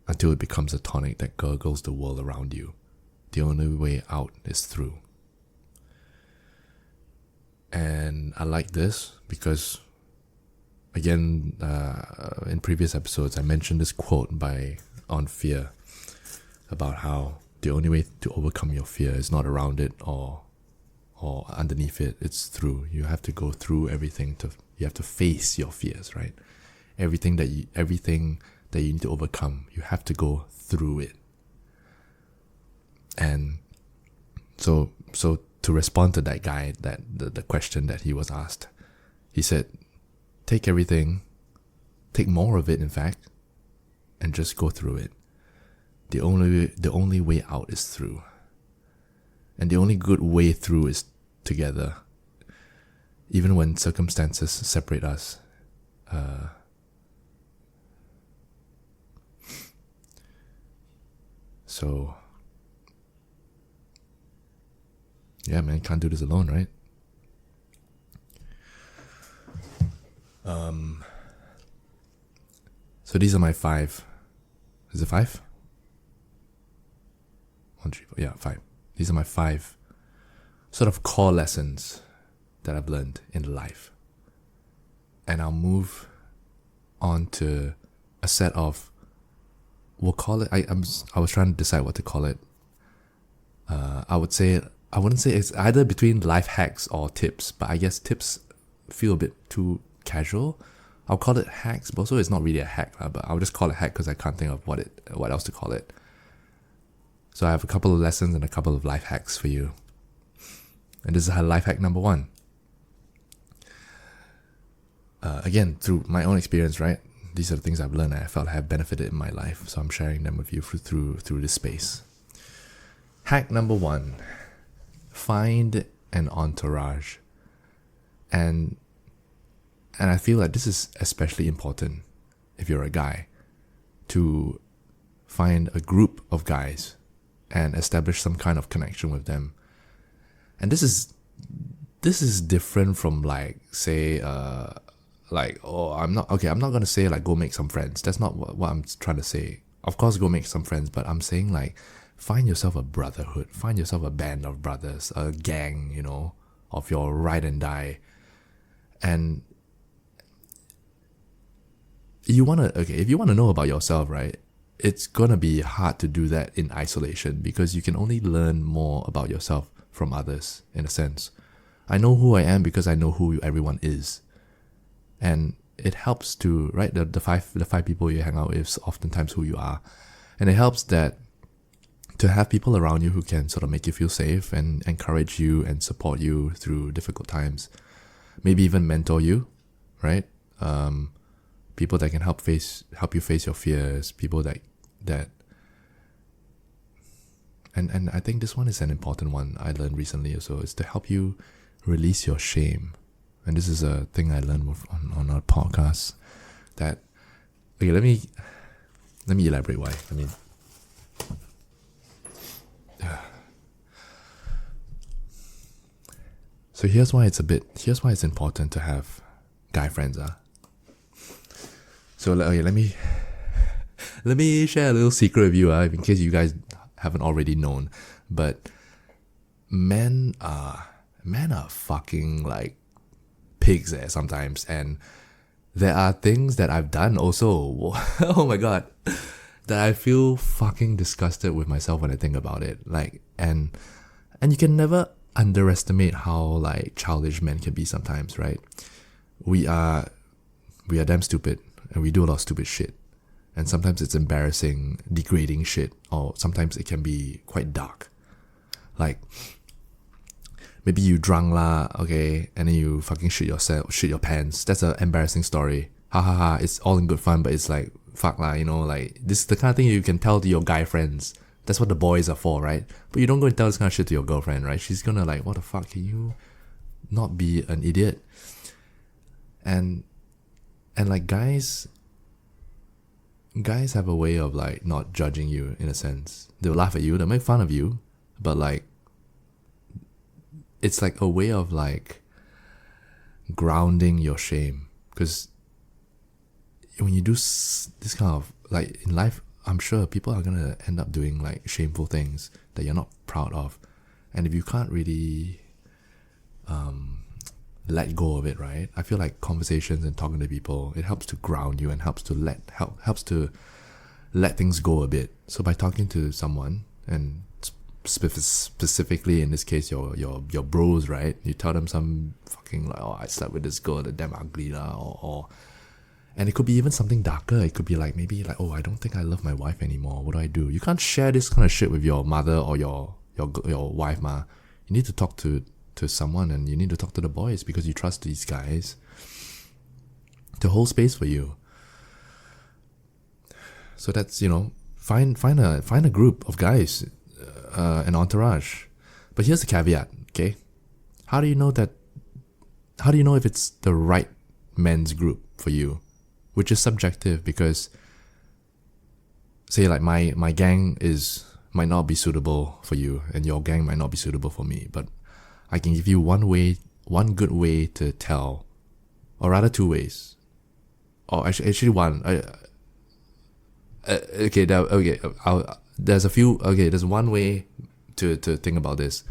until it becomes a tonic that gurgles the world around you. The only way out is through. And I like this because, again, in previous episodes, I mentioned this quote on fear about how the only way to overcome your fear is not around it or underneath it, it's through. You have to go through everything. You have to face your fears, right? Everything that you need to overcome, you have to go through it. And so to respond to that guy, the question that he was asked, he said, take everything, take more of it in fact, and just go through it. The only way out is through. And the only good way through is together. Even when circumstances separate us. So, yeah, man, can't do this alone, right? So these are my 5. Is it 5? 1, 3, 4. Yeah, 5. These are my 5 sort of core lessons that I've learned in life. And I'll move on to a set of, we'll call it, I was trying to decide what to call it. I wouldn't say it's either between life hacks or tips, but I guess tips feel a bit too casual. I'll call it hacks, but also it's not really a hack, but I'll just call it hack because I can't think of what else to call it. So I have a couple of lessons and a couple of life hacks for you. And this is life hack number 1. Again, through my own experience, right? These are the things I've learned and I felt have benefited in my life. So I'm sharing them with you through this space. Hack number 1. Find an entourage. And I feel like this is especially important if you're a guy, to find a group of guys and establish some kind of connection with them. And this is different from like, say, I'm not going to say like go make some friends. That's not what I'm trying to say. Of course, go make some friends, but I'm saying like find yourself a brotherhood, find yourself a band of brothers, a gang, of your ride and die. And if you wanna know about yourself, right? It's gonna be hard to do that in isolation because you can only learn more about yourself from others, in a sense. I know who I am because I know who everyone is. And it helps to, right, the five people you hang out with is oftentimes who you are. And it helps that to have people around you who can sort of make you feel safe and encourage you and support you through difficult times. Maybe even mentor you, right? People that can help you face your fears, people that and I think this one is an important one I learned recently also, is to help you release your shame. And this is a thing I learned on our podcast. That, okay, let me elaborate why. I mean, so here's why it's important to have guy friends. So okay, let me share a little secret with you, in case you guys haven't already known. But men are fucking like pigs sometimes, and there are things that I've done also, oh my god, that I feel fucking disgusted with myself when I think about it. Like, and you can never underestimate how like childish men can be sometimes, right? We are damn stupid, and we do a lot of stupid shit. And sometimes it's embarrassing, degrading shit, or sometimes it can be quite dark. Like, maybe you drunk lah, okay, and then you fucking shit your pants. That's an embarrassing story. Ha ha ha, it's all in good fun, but it's like, fuck lah, you know, like, this is the kind of thing you can tell to your guy friends. That's what the boys are for, right? But you don't go and tell this kind of shit to your girlfriend, right? She's gonna like, what the fuck, can you not be an idiot? And like, guys have a way of like not judging you, in a sense. They'll laugh at you, they'll make fun of you, but like, it's like a way of like grounding your shame. Because when you do this kind of, like, in life, I'm sure people are gonna end up doing like shameful things that you're not proud of. And if you can't really let go of it, right? I feel like conversations and talking to people, it helps to ground you and helps to let things go a bit. So by talking to someone, and specifically in this case your bros, right? You tell them some fucking like, oh, I slept with this girl, they're damn ugly lah, or and it could be even something darker. It could be like, maybe like, oh, I don't think I love my wife anymore. What do? You can't share this kind of shit with your mother or your wife, ma. You need to talk to someone, and you need to talk to the boys because you trust these guys to hold space for you. So that's, you know, find a group of guys, an entourage. But here's the caveat, okay? How do you know if it's the right men's group for you? Which is subjective, because say like my gang might not be suitable for you, and your gang might not be suitable for me, but I can give you one good way to tell, or rather two ways, or actually one. There's a few. Okay, there's one way to think about this,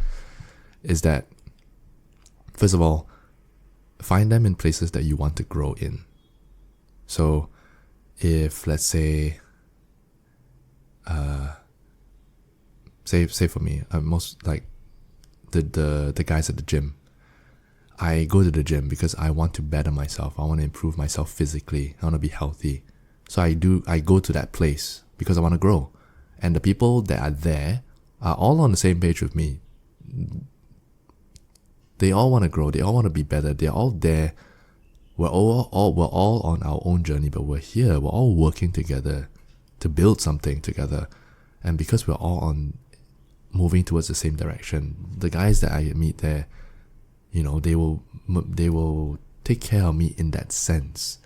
is that, first of all, find them in places that you want to grow in. So, if let's say, say for me, most like the guys at the gym. I go to the gym because I want to better myself. I want to improve myself physically. I want to be healthy. So I go to that place because I want to grow. And the people that are there are all on the same page with me. They all want to grow. They all want to be better. They're all there. We're all on our own journey, but we're here. We're all working together to build something together. And because we're all moving towards the same direction, the guys that I meet there, you know, they will take care of me in that sense.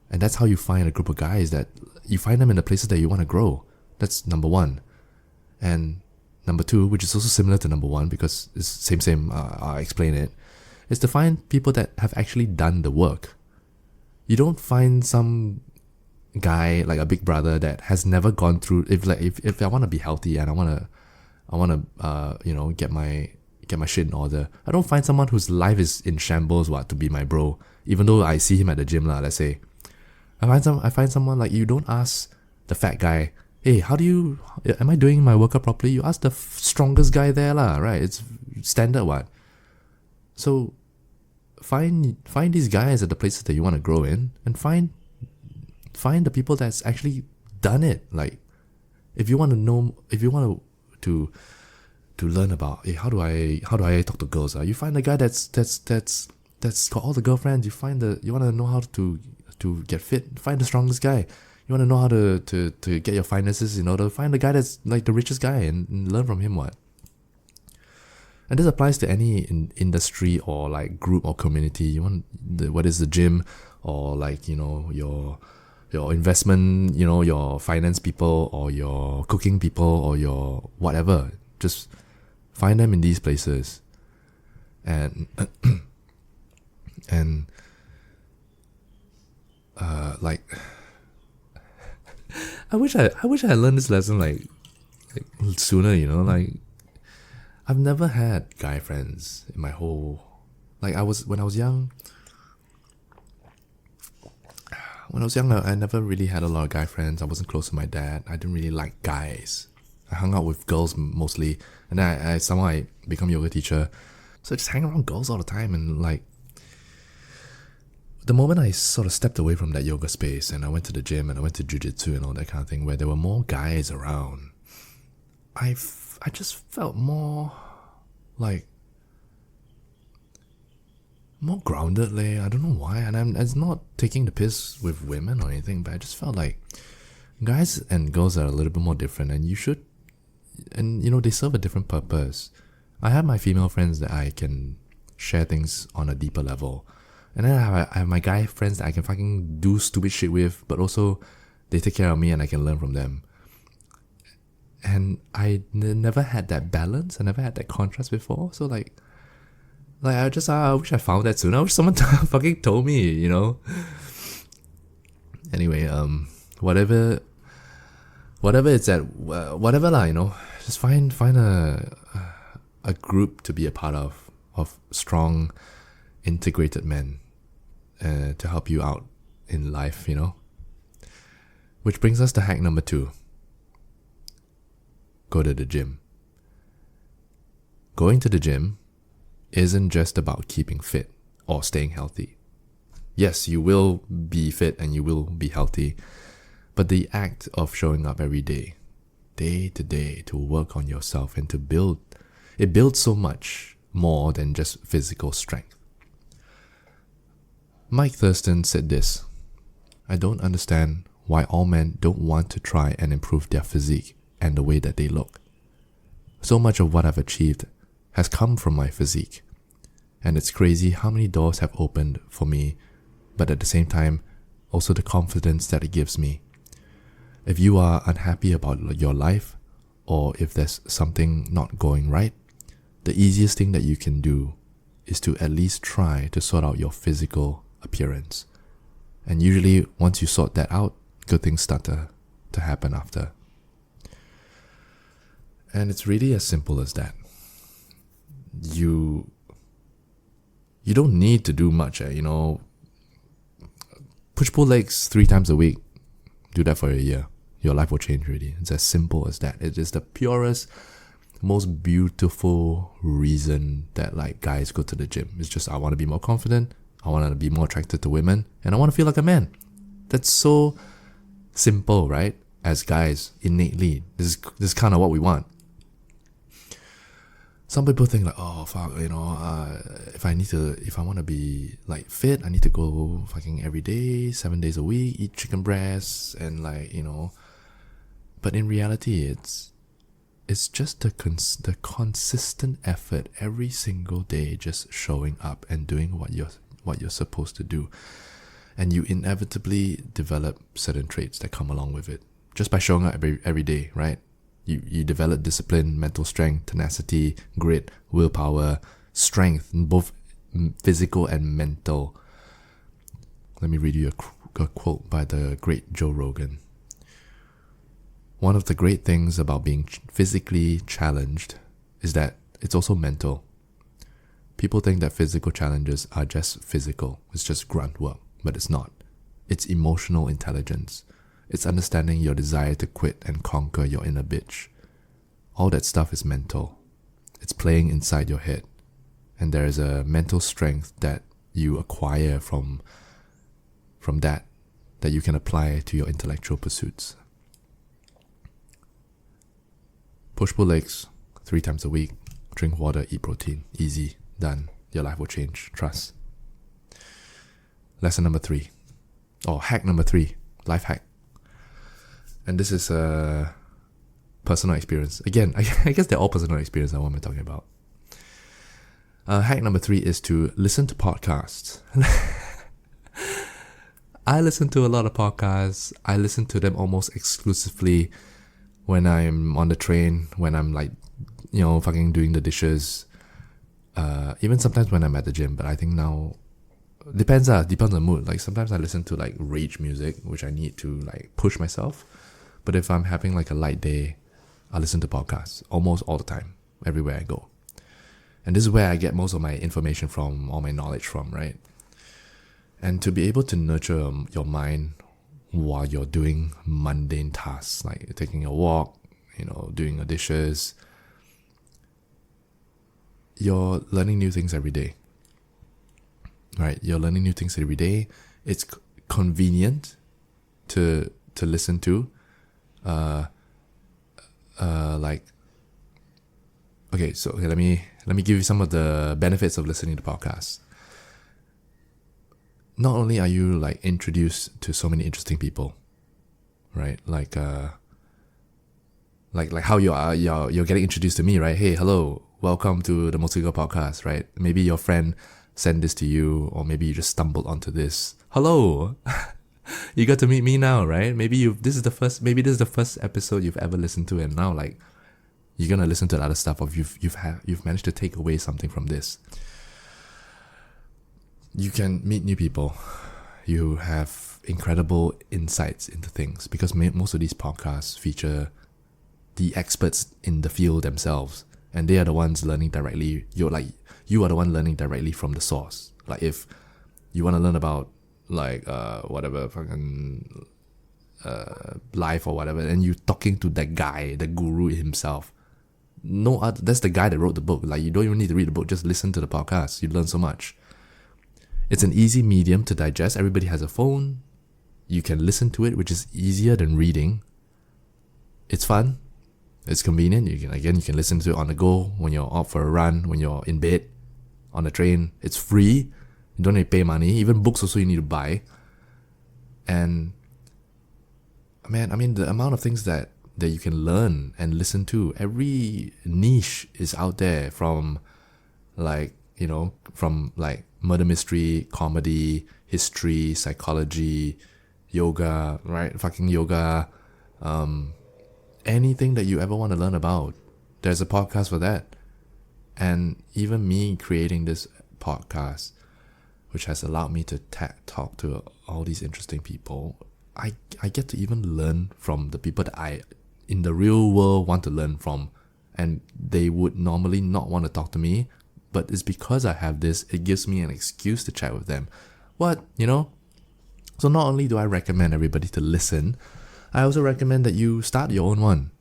And that's how you find a group of guys, that you find them in the places that you want to grow. That's number one. And number two, which is also similar to number one because it's same, I'll explain it, is to find people that have actually done the work. You don't find some guy like a big brother that has never gone through. If I want to be healthy and I want to you know, get my shit in order, I don't find someone whose life is in shambles to be my bro, even though I see him at the gym lah, let's say. I find someone like, you don't ask the fat guy, hey, am I doing my workout properly? You ask the strongest guy there lah, right? It's standard what. So find these guys at the places that you want to grow in, and find the people that's actually done it. Like, if you want to learn about, hey, how do I talk to girls? You find the guy that's got all the girlfriends. You want to know how to get fit. Find the strongest guy. You want to know how to get your finances in order. Find the guy that's like the richest guy and learn from him. What? And this applies to any industry or like group or community. Whether it's the gym or like, your investment, your finance people or your cooking people or your whatever. Just find them in these places. And like, I wish I had learned this lesson like sooner. Like, I've never had guy friends in my whole, like, when I was young. When I was young, I never really had a lot of guy friends. I wasn't close to my dad. I didn't really like guys. I hung out with girls mostly, and then somehow I become a yoga teacher, so I just hang around girls all the time. And like, the moment I sort of stepped away from that yoga space and I went to the gym and I went to jiu-jitsu and all that kind of thing, where there were more guys around, I just felt more like, more grounded. Like, I don't know why, and it's not taking the piss with women or anything, but I just felt like guys and girls are a little bit more different, and they serve a different purpose. I have my female friends that I can share things on a deeper level, and then I have my guy friends that I can fucking do stupid shit with, but also they take care of me and I can learn from them. And I never had that balance. I never had that contrast before. So like I wish I found that sooner. I wish someone fucking told me, Anyway, whatever it's at, whatever lah, just find a group to be a part of strong, integrated men, to help you out in life, Which brings us to hack number 2. Go to the gym. Going to the gym isn't just about keeping fit or staying healthy. Yes, you will be fit and you will be healthy, but the act of showing up every day to day, to work on yourself and to build, it builds so much more than just physical strength. Mike Thurston said this: I don't understand why all men don't want to try and improve their physique and the way that they look. So much of what I've achieved has come from my physique, and it's crazy how many doors have opened for me, but at the same time, also the confidence that it gives me. If you are unhappy about your life, or if there's something not going right, the easiest thing that you can do is to at least try to sort out your physical appearance. And usually, once you sort that out, good things start to happen after. And it's really as simple as that. You don't need to do much, push-pull legs 3 times a week. Do that for a year. Your life will change really. It's as simple as that. It is the purest, most beautiful reason that like guys go to the gym. It's just, I want to be more confident, I want to be more attracted to women, and I want to feel like a man. That's so simple, right? As guys, innately, this is kind of what we want. Some people think like, oh fuck, if I want to be like fit, I need to go fucking every day, 7 days a week, eat chicken breasts, and like, but in reality, it's just the consistent effort every single day, just showing up and doing what you're supposed to do, and you inevitably develop certain traits that come along with it just by showing up every day, right? You develop discipline, mental strength, tenacity, grit, willpower, strength, both physical and mental. Let me read you a quote by the great Joe Rogan. One of the great things about being physically challenged is that it's also mental. People think that physical challenges are just physical, it's just grunt work, but it's not. It's emotional intelligence. It's understanding your desire to quit and conquer your inner bitch. All that stuff is mental. It's playing inside your head. And there is a mental strength that you acquire from that you can apply to your intellectual pursuits. Push-pull legs 3 times a week. Drink water, eat protein. Easy. Done. Your life will change. Trust. Lesson number 3. Or hack number 3. Life hack. And this is a personal experience. Again, I guess they're all personal experience. What am I talking about? Hack number 3 is to listen to podcasts. I listen to a lot of podcasts. I listen to them almost exclusively when I'm on the train, when I'm like, fucking doing the dishes. Even sometimes when I'm at the gym. But I think now, depends on the mood. Like sometimes I listen to like rage music, which I need to like push myself. But if I'm having like a light day, I listen to podcasts almost all the time, everywhere I go. And this is where I get most of my information from, all my knowledge from, right? And to be able to nurture your mind while you're doing mundane tasks, like taking a walk, doing your dishes, you're learning new things every day, right? You're learning new things every day. It's convenient to listen to. Let me give you some of the benefits of listening to podcasts. Not only are you like introduced to so many interesting people, right? Like how you're getting introduced to me, right? Hey, hello, welcome to the Motigo podcast, right? Maybe your friend sent this to you, or maybe you just stumbled onto this. Hello, you got to meet me now, right? Maybe this is the first episode you've ever listened to, and now like you're gonna listen to the other stuff, or you've managed to take away something from this. You can meet new people. You have incredible insights into things, because most of these podcasts feature the experts in the field themselves, and they are the ones learning directly. You are the one learning directly from the source. Like if you want to learn about whatever fucking life or whatever, and you talking to that guy, the guru himself. That's the guy that wrote the book. Like you don't even need to read the book. Just listen to the podcast. You learn so much. It's an easy medium to digest. Everybody has a phone. You can listen to it, which is easier than reading. It's fun. It's convenient. You can listen to it on the go, when you're out for a run, when you're in bed, on the train. It's free. You don't need to pay money. Even books also you need to buy. And man, I mean the amount of things that you can learn and listen to. Every niche is out there, from murder mystery, comedy, history, psychology, yoga, right? Fucking yoga. Anything that you ever want to learn about, there's a podcast for that. And even me creating this podcast, which has allowed me to talk to all these interesting people, I get to even learn from the people that I, in the real world, want to learn from. And they would normally not want to talk to me, but it's because I have this, it gives me an excuse to chat with them. So not only do I recommend everybody to listen, I also recommend that you start your own one.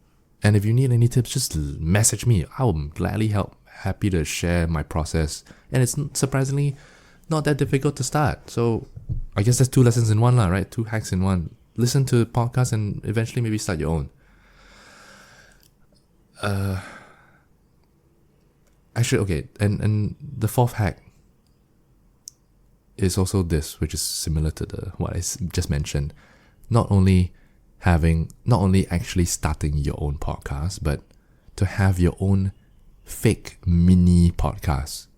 And if you need any tips, just message me. I will gladly happy to share my process. And it's surprisingly not that difficult to start. So I guess that's 2 lessons in one, right? 2 hacks in one. Listen to podcasts and eventually maybe start your own. And the 4th hack is also this, which is similar to what I just mentioned. Not only actually starting your own podcast, but to have your own fake mini podcast.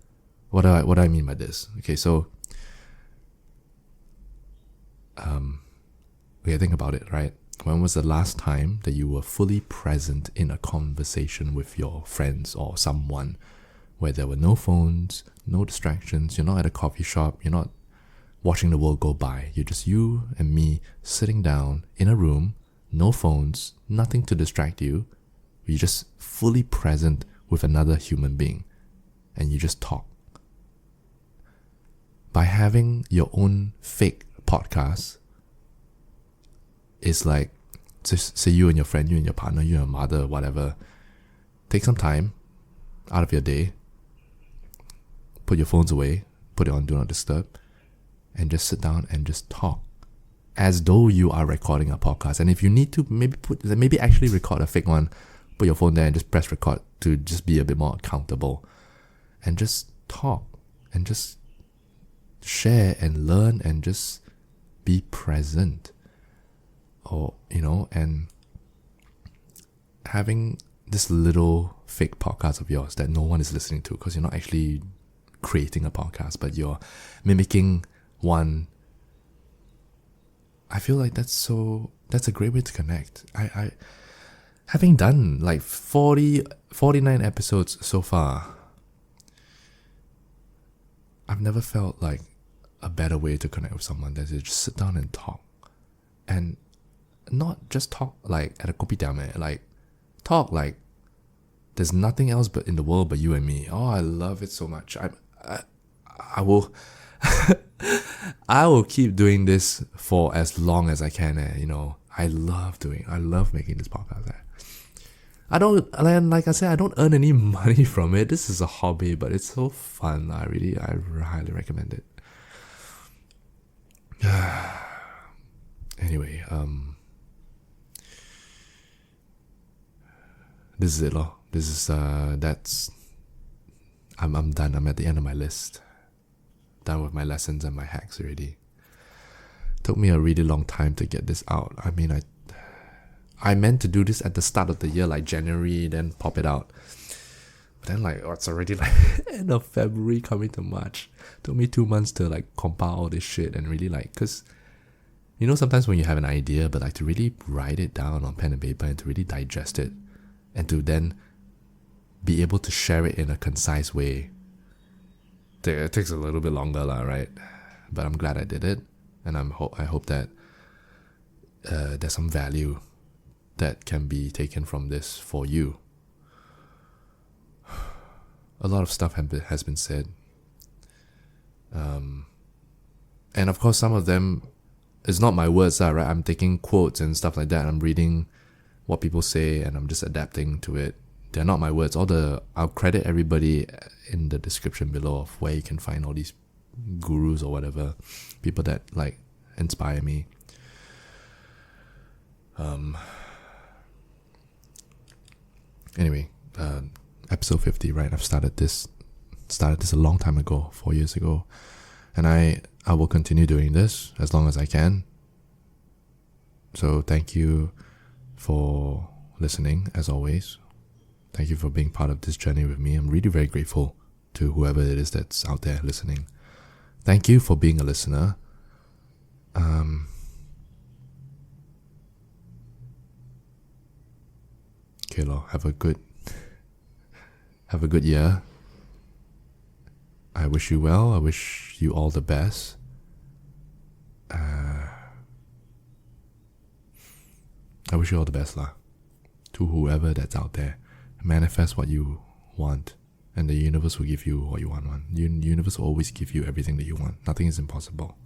What do I mean by this? Okay, so think about it, right? When was the last time that you were fully present in a conversation with your friends or someone, where there were no phones, no distractions, you're not at a coffee shop, you're not watching the world go by, you're just you and me sitting down in a room, no phones, nothing to distract you, you're just fully present with another human being, and you just talk. By having your own fake podcast, is like, just say you and your friend, you and your partner, you and your mother, whatever, take some time out of your day, put your phones away, put it on Do Not Disturb, and just sit down and just talk as though you are recording a podcast. And if you need to, maybe actually record a fake one, put your phone there and just press record to just be a bit more accountable, and just talk and just share and learn and just be present. Or, and having this little fake podcast of yours that no one is listening to, because you're not actually creating a podcast, but you're mimicking one. I feel like that's a great way to connect. I having done like 49 episodes so far, I've never felt like a better way to connect with someone than to just sit down and talk. And not just talk like at a kopitiam, like talk like there's nothing else but in the world but you and me. Oh, I love it so much. I will I will keep doing this for as long as I can. I love making this podcast. I don't, like I said, I don't earn any money from it. This is a hobby, but it's so fun. I highly recommend it. Anyway, this is it, lor. This is I'm done. I'm at the end of my list. Done with my lessons and my hacks already. Took me a really long time to get this out. I mean, I meant to do this at the start of the year, like January, then pop it out. But then it's already like end of February coming to March. Took me 2 months to like compile all this shit and really because sometimes when you have an idea, but to really write it down on pen and paper and to really digest it and to then be able to share it in a concise way, it takes a little bit longer, right? But I'm glad I did it, and I hope that there's some value that can be taken from this for you. A lot of stuff has been said, and of course some of them is not my words, right? I'm taking quotes and stuff like that. I'm reading what people say and I'm just adapting to it. They're not my words. I'll credit everybody in the description below of where you can find all these gurus or whatever, people that inspire me. Anyway, episode 50, right? I've started this a long time ago, 4 years ago, and I will continue doing this as long as I can. So thank you for listening, as always. Thank you for being part of this journey with me. I'm really very grateful to whoever it is that's out there listening. Thank you for being a listener. Okay, lor, have a good year. I wish you well. I wish you all the best. I wish you all the best, lah. To whoever that's out there. Manifest what you want, and the universe will give you what you want. The universe will always give you everything that you want. Nothing is impossible.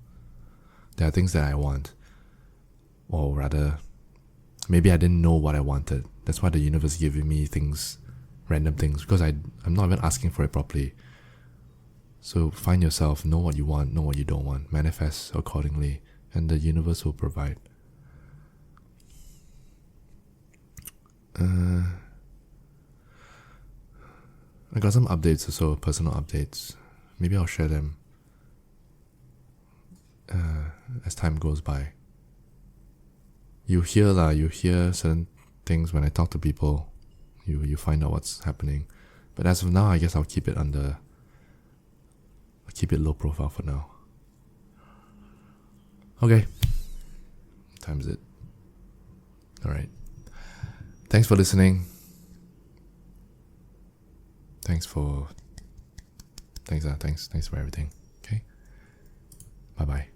There are things that I want, or rather, maybe I didn't know what I wanted. That's why the universe is giving me things, random things, because I'm not even asking for it properly. So find yourself, know what you want, know what you don't want, manifest accordingly, and the universe will provide. I got some updates also, personal updates. Maybe I'll share them as time goes by. You hear certain things when I talk to people. You find out what's happening. But as of now, I guess I'll keep it low profile for now. Okay. Time's it. Alright. Thanks for listening. Thanks for everything. Okay? Bye-bye.